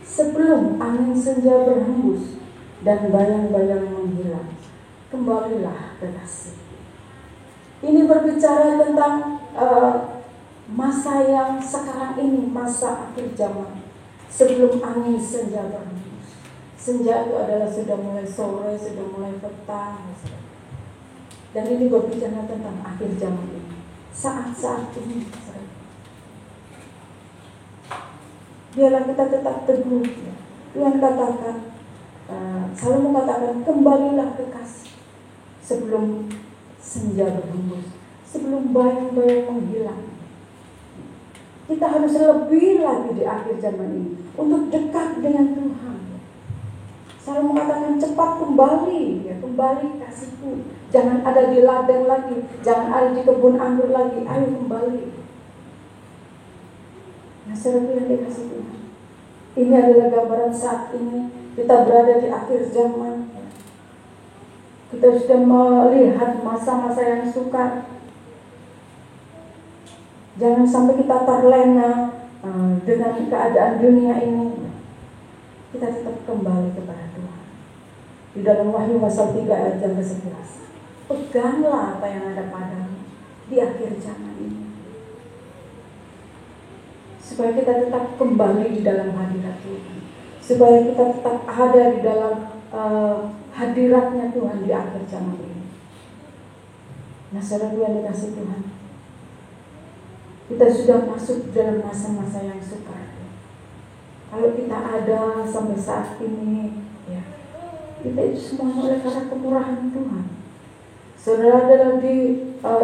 B: sebelum angin senja berhembus dan bayang-bayang menghilang, kembalilah kekasih. Ini berbicara tentang masa yang sekarang ini, masa akhir zaman, sebelum angin senja berhembus. Senja itu adalah sudah mulai sore, sudah mulai petang. Dan ini berbicara tentang akhir zaman ini, saat-saat ini. Biarlah kita tetap teguh. Tuhan katakan, selalu mengatakan, kembalilah kekasih sebelum senja berhembus, sebelum bayang-bayang menghilang. Kita harus lebih lagi di akhir zaman ini untuk dekat dengan Tuhan. Selalu mengatakan, cepat kembali, ya, kembali kasihku. Jangan ada di ladang lagi, jangan ada di kebun anggur lagi, ayo kembali. Nah, saudara yang dikasih Tuhan, ini adalah gambaran saat ini kita berada di akhir zaman. Kita sudah melihat masa-masa yang sukar. Jangan sampai kita terlena dengan keadaan dunia ini. Kita tetap kembali kepada Tuhan. Di dalam Wahyu pasal 3 ayat yang ke-11, peganglah apa yang ada padamu di akhir zaman ini, supaya kita tetap kembali di dalam hadirat Tuhan, supaya kita tetap ada di dalam hadiratnya Tuhan di akhir zaman ini. Nah, saudara yang dikasih Tuhan, kita sudah masuk dalam masa-masa yang sukar. Kalau kita ada sampai saat ini, ya, kita itu semuanya oleh karena kemurahan Tuhan. Saudara adalah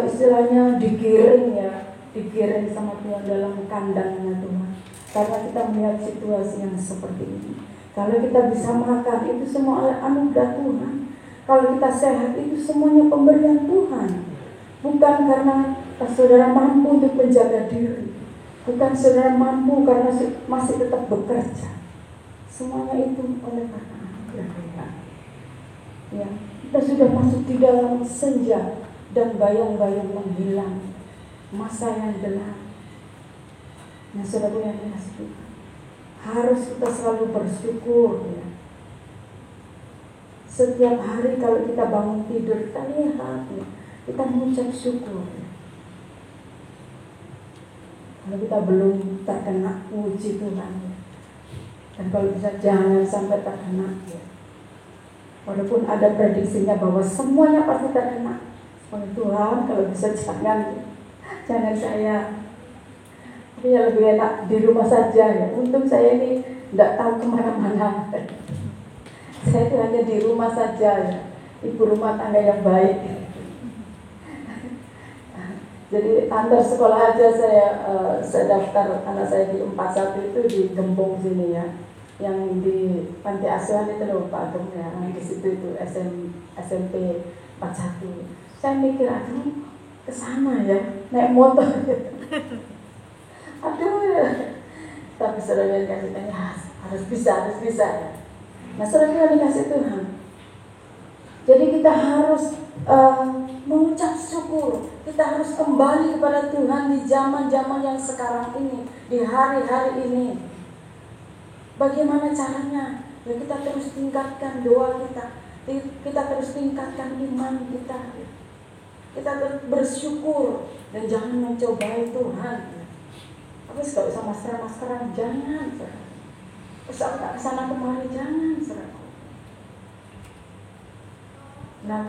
B: istilahnya digiring, ya, digiring sama Tuhan dalam kandangnya Tuhan. Karena kita melihat situasi yang seperti ini. Kalau kita bisa makan, itu semua oleh anugerah Tuhan. Kalau kita sehat, itu semuanya pemberian Tuhan. Bukan karena saudara mampu untuk menjaga diri, bukan saudara mampu karena masih tetap bekerja. Semuanya itu oleh karena anugerah Tuhan. Ya, kita sudah masuk di dalam senja dan bayang-bayang menghilang, masa yang gelap. Nah, saudara yang dikasih Tuhan, harus kita selalu bersyukur, ya. Setiap hari kalau kita bangun tidur, kita lihat, ya, kita mengucap syukur, ya. Kalau kita belum terkena, puji Tuhan, ya. Dan kalau bisa jangan sampai terkena, ya. Walaupun ada prediksinya bahwa semuanya pasti terkena, oleh Tuhan, kalau bisa jangan saya. Tapi ya lebih enak di rumah saja, ya. Untung saya ini tidak tahu kemana-mana. Saya itu hanya di rumah saja, ya. Ibu rumah tangga yang baik. Jadi antar sekolah aja saya daftar anak saya di 41 itu di Gembong sini, ya. Yang di panti asuhan itu loh Pak Ageng, ya. Di situ itu SMP 41. Saya mikir, aduh, kesana ya, naik motor. Aduh, ya. Tapi saudara yang kasih tanya, harus bisa, ya. Nah, saudara yang dikasih Tuhan, jadi kita harus mengucap syukur. Kita harus kembali kepada Tuhan di zaman-zaman yang sekarang ini, di hari-hari ini. Bagaimana caranya? Ya, kita terus tingkatkan doa kita, kita terus tingkatkan iman kita. Kita bersyukur dan jangan mencobai Tuhan. Tapi kalau usah maskeran, jangan. Usah kesana kemari, jangan. Nah,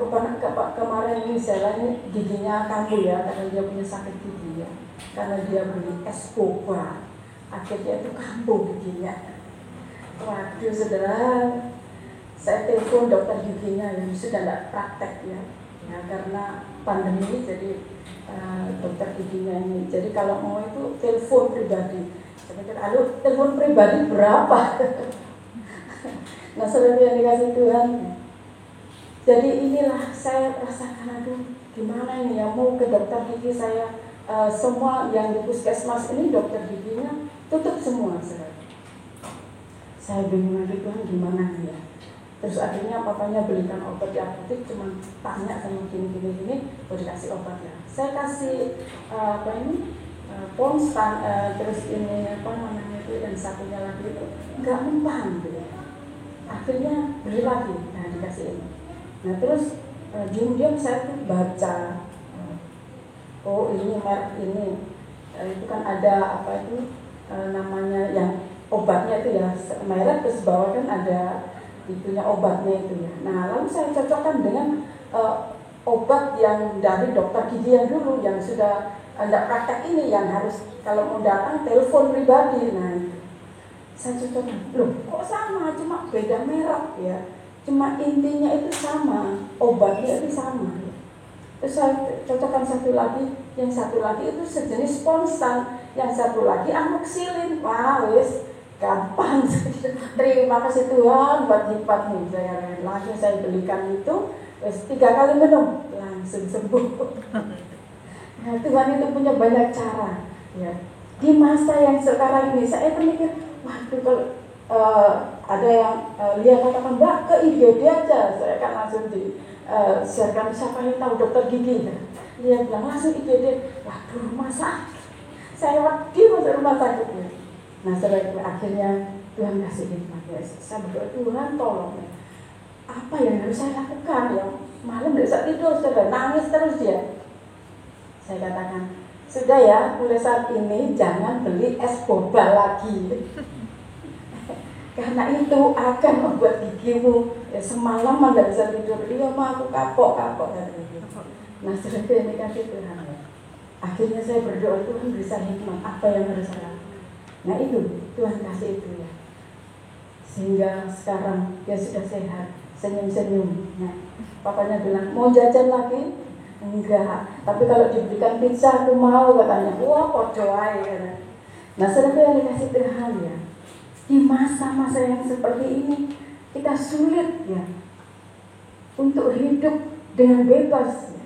B: kemarin ini saya giginya kambuh, ya, karena dia punya sakit gigi, ya. Karena dia beli es coca, akhirnya itu kambuh giginya. Waduh, saudara, saya telepon dokter giginya yang sudah tidak praktek, ya. Ya, karena pandemi, jadi dokter giginya ini. Jadi kalau mau itu telepon pribadi. Saya pikir, aduh, telepon pribadi berapa? Nah, saudara yang dikasih Tuhan, jadi inilah saya rasakan, aduh, gimana ini ya, mau ke dokter gigi saya, semua yang di puskesmas ini dokter giginya tutup semua, saudara. Saya bingung lagi, Tuhan, gimana ya. Terus akhirnya papanya belikan obat di apotek, cuma tanya sama gini, baru dikasih obat ya. Saya kasih Ponstan, terus ini apa namanya itu, dan satunya lagi itu nggak mempan gitu. Akhirnya beli lagi, nah dikasih ini. Nah terus diam-diam saya tuh baca, oh ini merek ini, itu kan ada apa itu namanya yang obatnya itu ya merek, terus bawah kan ada itunya obatnya itu ya. Nah lalu saya cocokkan dengan obat yang dari dokter gigi yang dulu yang sudah tidak praktek ini, yang harus kalau mau datang telepon pribadi. Nah itu saya cocokkan, loh kok sama, cuma beda merek ya, cuma intinya itu sama, obatnya itu sama. Terus saya cocokkan satu lagi, yang satu lagi itu sejenis Ponstan, yang satu lagi amoxicillin. Wah wis gampang. Terima kasih Tuhan buat hikmatmu. Langsung saya belikan itu, wis 3 kali minum langsung sembuh. Nah, Tuhan itu punya banyak cara ya. Di masa yang sekarang ini saya berpikir, waduh kalau ada yang lihat katakan Mbak ke IGD aja, saya kan langsung siarkan siapa yang tahu dokter gigi ya. Dia bilang langsung IGD, waduh rumah sakit, saya pergi masuk rumah sakit ya. Nah akhirnya Tuhan kasih hikmat ya. Saya berdoa, Tuhan tolong ya, apa yang harus saya lakukan ya. Malam tidak bisa tidur, saudara, nangis terus dia. Saya katakan, sudah ya, mulai saat ini jangan beli es boba lagi. Karena itu akan membuat gigimu semalaman tidak bisa tidur. Iya mah aku kapok. Nah sudah ini kasih Tuhan. Akhirnya saya berdoa, Tuhan beri saya hikmat apa yang harus saya lakukan. Nah itu Tuhan kasih itu ya. Sehingga sekarang dia sudah sehat, senyum-senyum. Nah papanya bilang, mau jajan lagi? Enggak, tapi kalau diberikan pizza aku mau, katanya. Wah podo aja. Nah sudah yang dikasih Tuhan ya. Di masa-masa yang seperti ini kita sulit ya untuk hidup dengan bebas ya.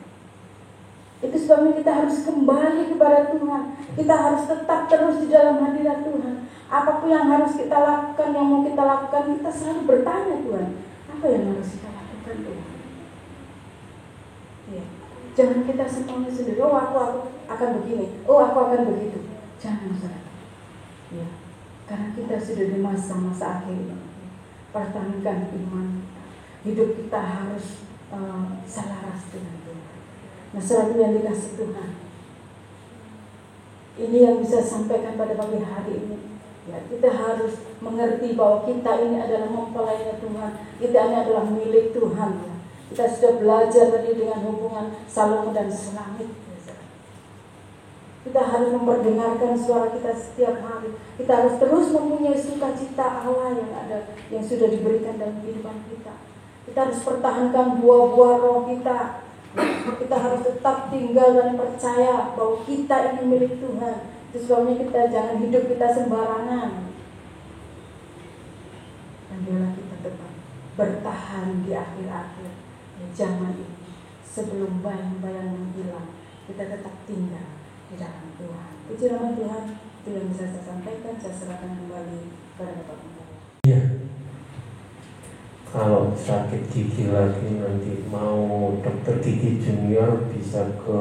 B: Itu sebabnya kita harus kembali kepada Tuhan. Kita harus tetap terus di dalam hadirat Tuhan. Apapun yang harus kita lakukan, yang mau kita lakukan, kita selalu bertanya Tuhan, apa yang harus kita lakukan Tuhan? Ya. Jangan kita semuanya sendiri, oh aku akan begini, oh aku akan begitu. Jangan saudara. Ya. Karena kita sudah di masa-masa akhir ini. Pertahankan iman. Hidup kita harus selaras dengan Tuhan. Nah selalu yang dikasih Tuhan. Ini yang bisa sampaikan pada pagi hari ini. Ya, kita harus mengerti bahwa kita ini adalah mempelainya Tuhan. Kita ini adalah milik Tuhan. Ya. Kita sudah belajar tadi dengan hubungan Salomo dan selangit. Kita harus memperdengarkan suara kita setiap hari. Kita harus terus mempunyai sukacita Allah yang ada, yang sudah diberikan dalam kehidupan kita. Kita harus pertahankan buah-buah roh kita. Kita harus tetap tinggal dan percaya bahwa kita ini milik Tuhan. Itu sebabnya kita jangan hidup kita sembarangan. Dan biarlah kita tetap bertahan di akhir-akhir zaman ini. Sebelum bayang-bayang menghilang, kita tetap tinggal di dalam Tuhan. Puji nama Tuhan, itu yang bisa saya sampaikan. Saya serahkan kembali kepada Bapak Pembawa.
C: Iya. Kalau sakit gigi lagi nanti mau dokter gigi junior bisa ke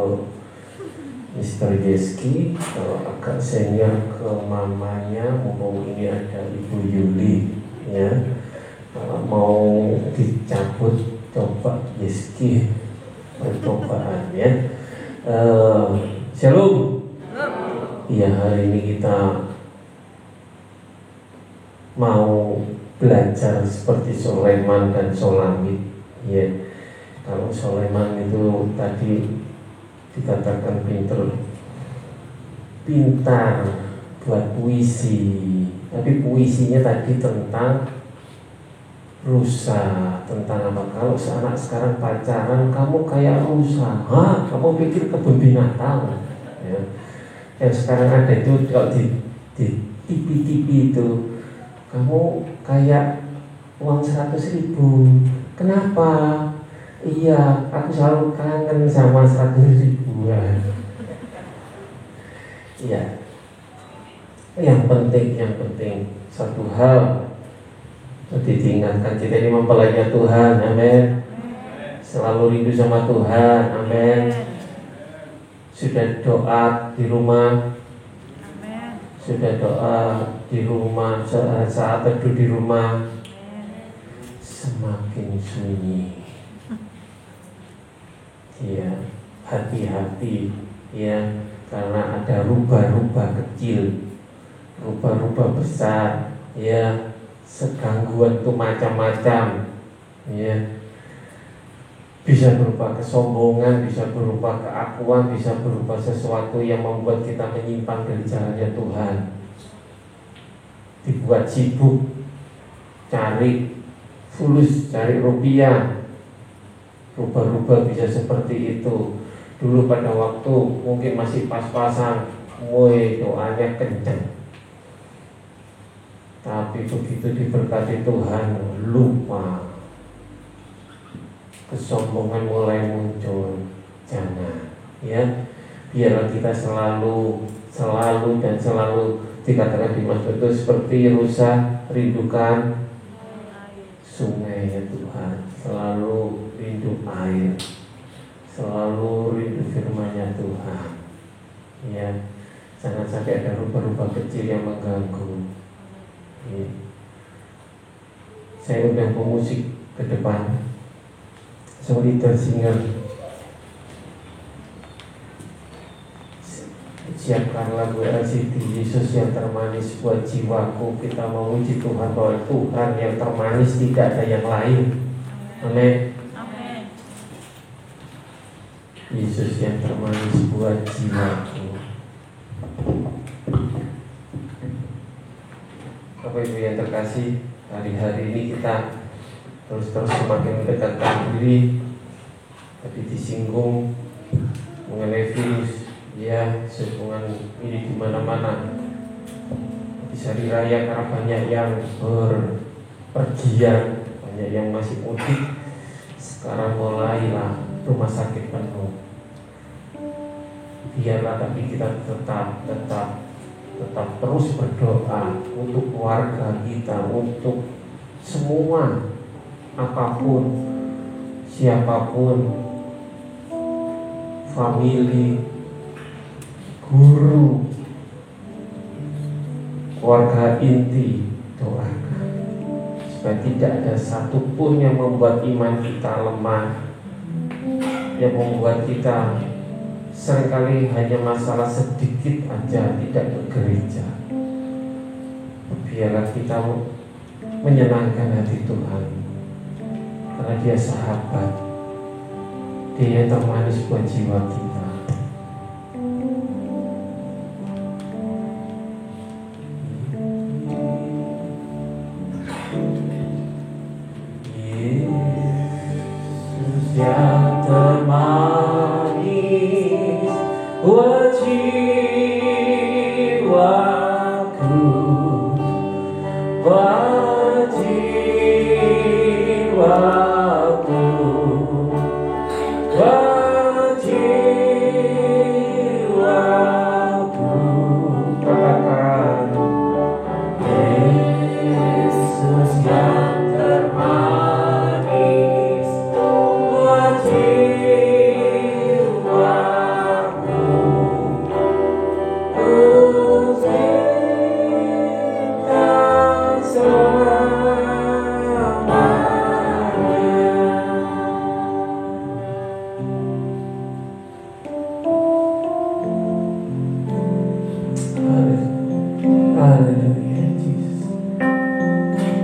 C: Mr. Yeski. Kalau agak senior ke mamanya, mumpung ini ada Ibu Yuli ya. Kalau mau dicabut coba Yeski percobaan ya. Shalom. Iya, hari ini kita mau belajar seperti Sulaiman dan Solamit. Ya, kalau Sulaiman itu tadi dikatakan pintar buat puisi, tapi puisinya tadi tentang rusa, tentang apa? Kalau anak sekarang pacaran, kamu kayak rusa. Hah? Kamu pikir kebun binatang? Ya. Yang sekarang ada itu kalau di TV itu, kamu kayak uang 100.000. Kenapa? Iya, aku selalu kangen sama 100.000. Iya. Yang penting satu hal, Jadi diingatkan kita ini mempelainya Tuhan, amin. Selalu rindu sama Tuhan, amin. Sudah doa di rumah, sudah doa di rumah, saat teduh di rumah, semakin sunyi. Ya, hati-hati ya, karena ada rubah-rubah kecil, rubah-rubah besar, ya, segangguan itu macam-macam, ya. Bisa berupa kesombongan, bisa berupa keakuan, bisa berupa sesuatu yang membuat kita menyimpang dari jalannya Tuhan. Dibuat sibuk, cari fulus, cari rupiah. Rubah-rubah bisa seperti itu. Dulu pada waktu mungkin masih pas-pasan, woi doanya kencang. Tapi begitu diberkati Tuhan, lupa. Kesombongan mulai muncul. Jangan, ya. Biarlah kita selalu dikatakan di Mazmur itu seperti rusa rindukan sungainya Tuhan. Selalu rindu air, selalu rindu firman-Nya Tuhan. Ya, jangan sampai ada rubah-rubah kecil yang mengganggu. Ya. Saya undang pemusik ke depan. Soliter singer, siapkan lagu LCD Yesus yang termanis buat jiwaku. Kita memuji Tuhan bahwa Tuhan yang termanis tidak ada yang lain. Amin. Yesus yang termanis buat jiwaku. Bapak Ibu yang terkasih, hari-hari ini kita terus semakin mendekatkan diri. Tadi disinggung mengenai virus, ya, hubungan ini di mana-mana. Bisa diraya karena banyak yang berpergian, banyak yang masih mudik. Sekarang mulailah rumah sakit penuh. Biarlah tapi kita tetap terus berdoa untuk keluarga kita, untuk semua, apapun, siapapun, famili, guru, keluarga inti, doakan supaya tidak ada satupun yang membuat iman kita lemah, yang membuat kita seringkali hanya masalah sedikit aja tidak ke gereja. Biarlah kita menyenangkan hati Tuhan, karena Dia sahabat, Dia yang termanis buat jiwa kita. Yesus yang termanis buat jiwaku, buat jiwaku, buat jiwaku. Katakan Yesus yang termanis buat jiwaku, ku cinta selamanya. Haleluya,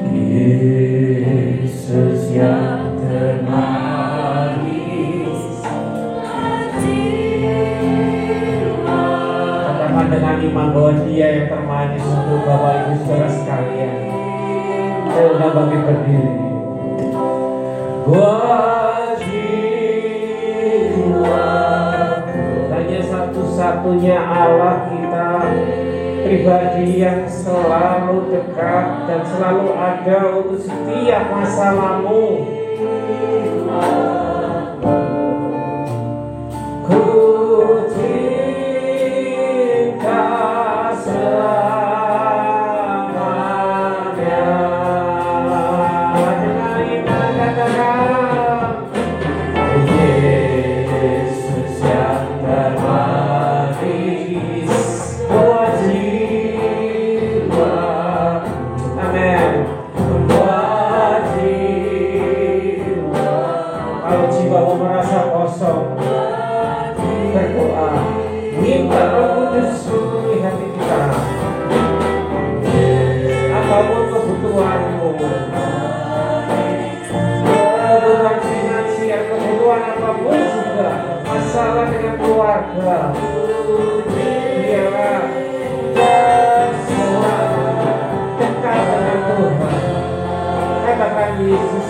C: Yesus yang termanis. Katakan dengan iman bahwa Dia yang termanis untuk Bapak Ibu Saudara sekalian. Saya udah bagi berdiri. Buat jiwaku, hanya satu-satunya Allah kita pribadi yang selalu dekat dan selalu ada untuk setiap masalahmu. Ku cinta selamanya.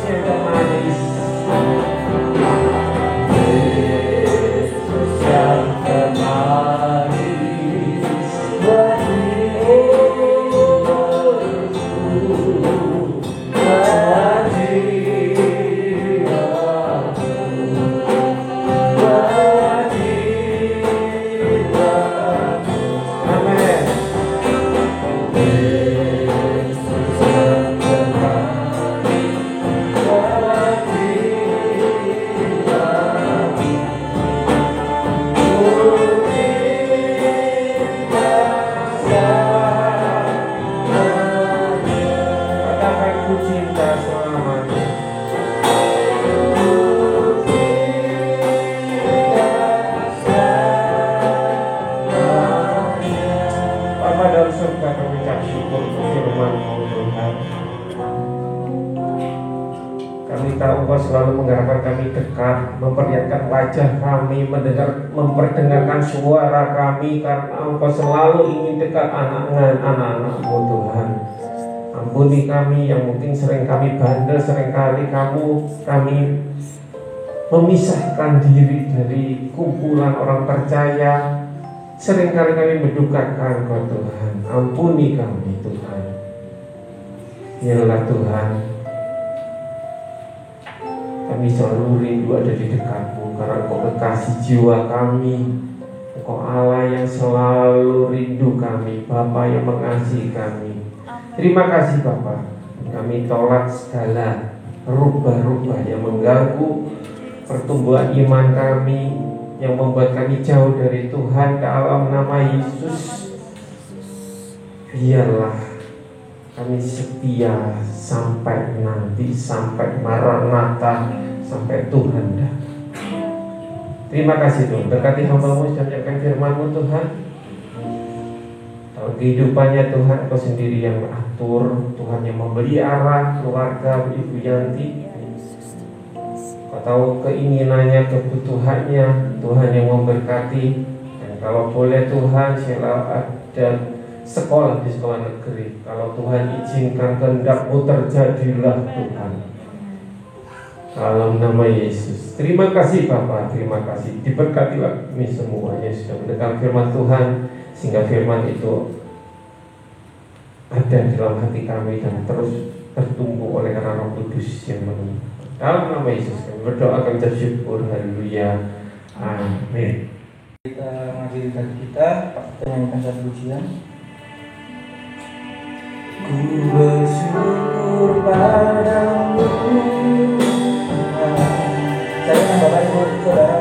C: yang termanis. Yesus yang termanis, Engkau selalu mengharapkan kami dekat, memperlihatkan wajah kami, memperdengarkan suara kami, karena Engkau selalu ingin dekat anak-anak-Mu Tuhan. Ampuni kami yang mungkin sering kami bandel, seringkali kami memisahkan diri dari kumpulan orang percaya. Seringkali kami mendukakan Engkau Tuhan. Ampuni kami Tuhan. Biarlah Tuhan, kami selalu rindu ada di dekat-Mu, karena Engkau kekasih jiwa kami. Engkau Allah yang selalu rindu kami, Bapa yang mengasihi kami. Terima kasih Bapa. Kami tolak segala rubah-rubah yang mengganggu pertumbuhan iman kami, yang membuat kami jauh dari Tuhan. Dalam nama Yesus, biarlah kami setia sampai nanti, sampai Maranatha, sampai Tuhan datang. Terima kasih Tuhan. Berkati hamba-Mu, sampaikan firman-Mu Tuhan. Dalam kehidupannya Tuhan, Engkau sendiri yang mengatur, Tuhan yang memberi arah keluarga Ibu Yanti. Kau tahu keinginannya, kebutuhannya, Tuhan yang memberkati. Dan kalau boleh Tuhan, Sheila ada sekolah di sekolah negeri. Kalau Tuhan izinkan kehendak-Mu terjadilah Tuhan. Dalam nama Yesus. Terima kasih Bapa, terima kasih. Diberkatilah kami semuanya sudah mendengar firman Tuhan, sehingga firman itu ada di dalam hati kami dan terus bertumbuh oleh Roh Kudus yang menolong. Dalam nama Yesus kami berdoa, kami bersyukur. Haleluya. Amin.
A: Kita mengakhiri tadi kita nyanyikan satu pujian. Ku bersyukur padamu, saya dengan Bapak Ibu Saudara.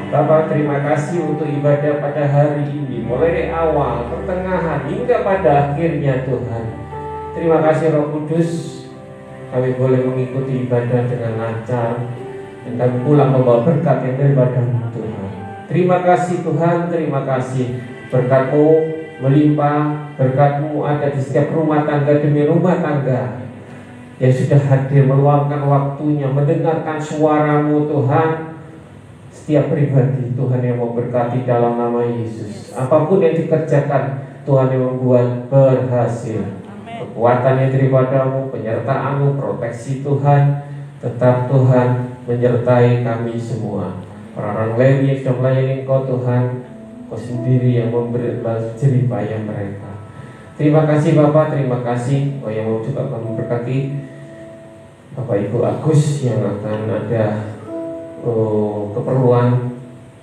C: Bapak, terima kasih untuk ibadah pada hari ini, mulai dari awal, pertengahan, hingga pada akhirnya Tuhan. Terima kasih Roh Kudus, kami boleh mengikuti ibadah dengan lancar, dan kami pulang membawa berkat yang daripada-Mu Tuhan. Terima kasih Tuhan, terima kasih. Berkat-Mu melimpah, berkat-Mu ada di setiap rumah tangga demi rumah tangga yang sudah hadir meluangkan waktunya mendengarkan suara-Mu Tuhan. Setiap pribadi Tuhan yang memberkati dalam nama Yesus. Apapun yang dikerjakan, Tuhan yang membuat berhasil. Kekuatan yang daripada-Mu, penyertaan-Mu, proteksi Tuhan, tetap Tuhan menyertai kami semua. Orang-orang lain yang sudah melayani Engkau Tuhan, Engkau sendiri yang memberi jerih payah mereka. Terima kasih Bapak, terima kasih. Yang mau juga kami memberkati Bapak Ibu Agus yang akan ada keperluan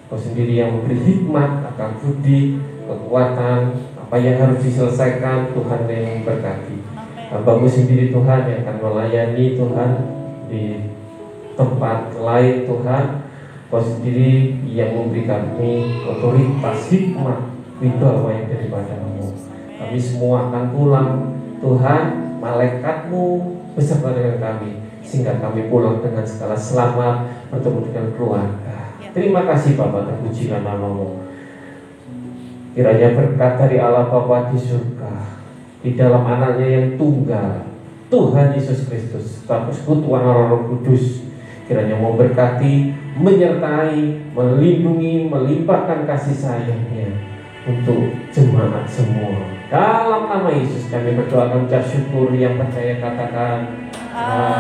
C: Kau sendiri yang memberi hikmat, akal budi, kekuatan, apa yang harus diselesaikan. Tuhan yang memberkati. Hamba-Mu sendiri Tuhan yang akan melayani Tuhan di tempat lain Tuhan. Kau sendiri yang memberi kami otoritas, hikmat, wibawa yang daripada-Mu. Kami semua akan pulang Tuhan, malaikat-Mu beserta dengan kami, sehingga kami pulang dengan segala selamat, bertemu dengan keluarga. Terima kasih Bapa, terpujilah nama-Mu. Kiranya berkat dari Allah Bapa di surga, di dalam anaknya yang tunggal, Tuhan Yesus Kristus, serta persekutuan Roh Kudus, kiranya memberkati, menyertai, melindungi, melimpahkan kasih sayangnya untuk jemaat semua. Dalam nama Yesus kami berdoa dan ucap syukur, yang percaya katakan amin.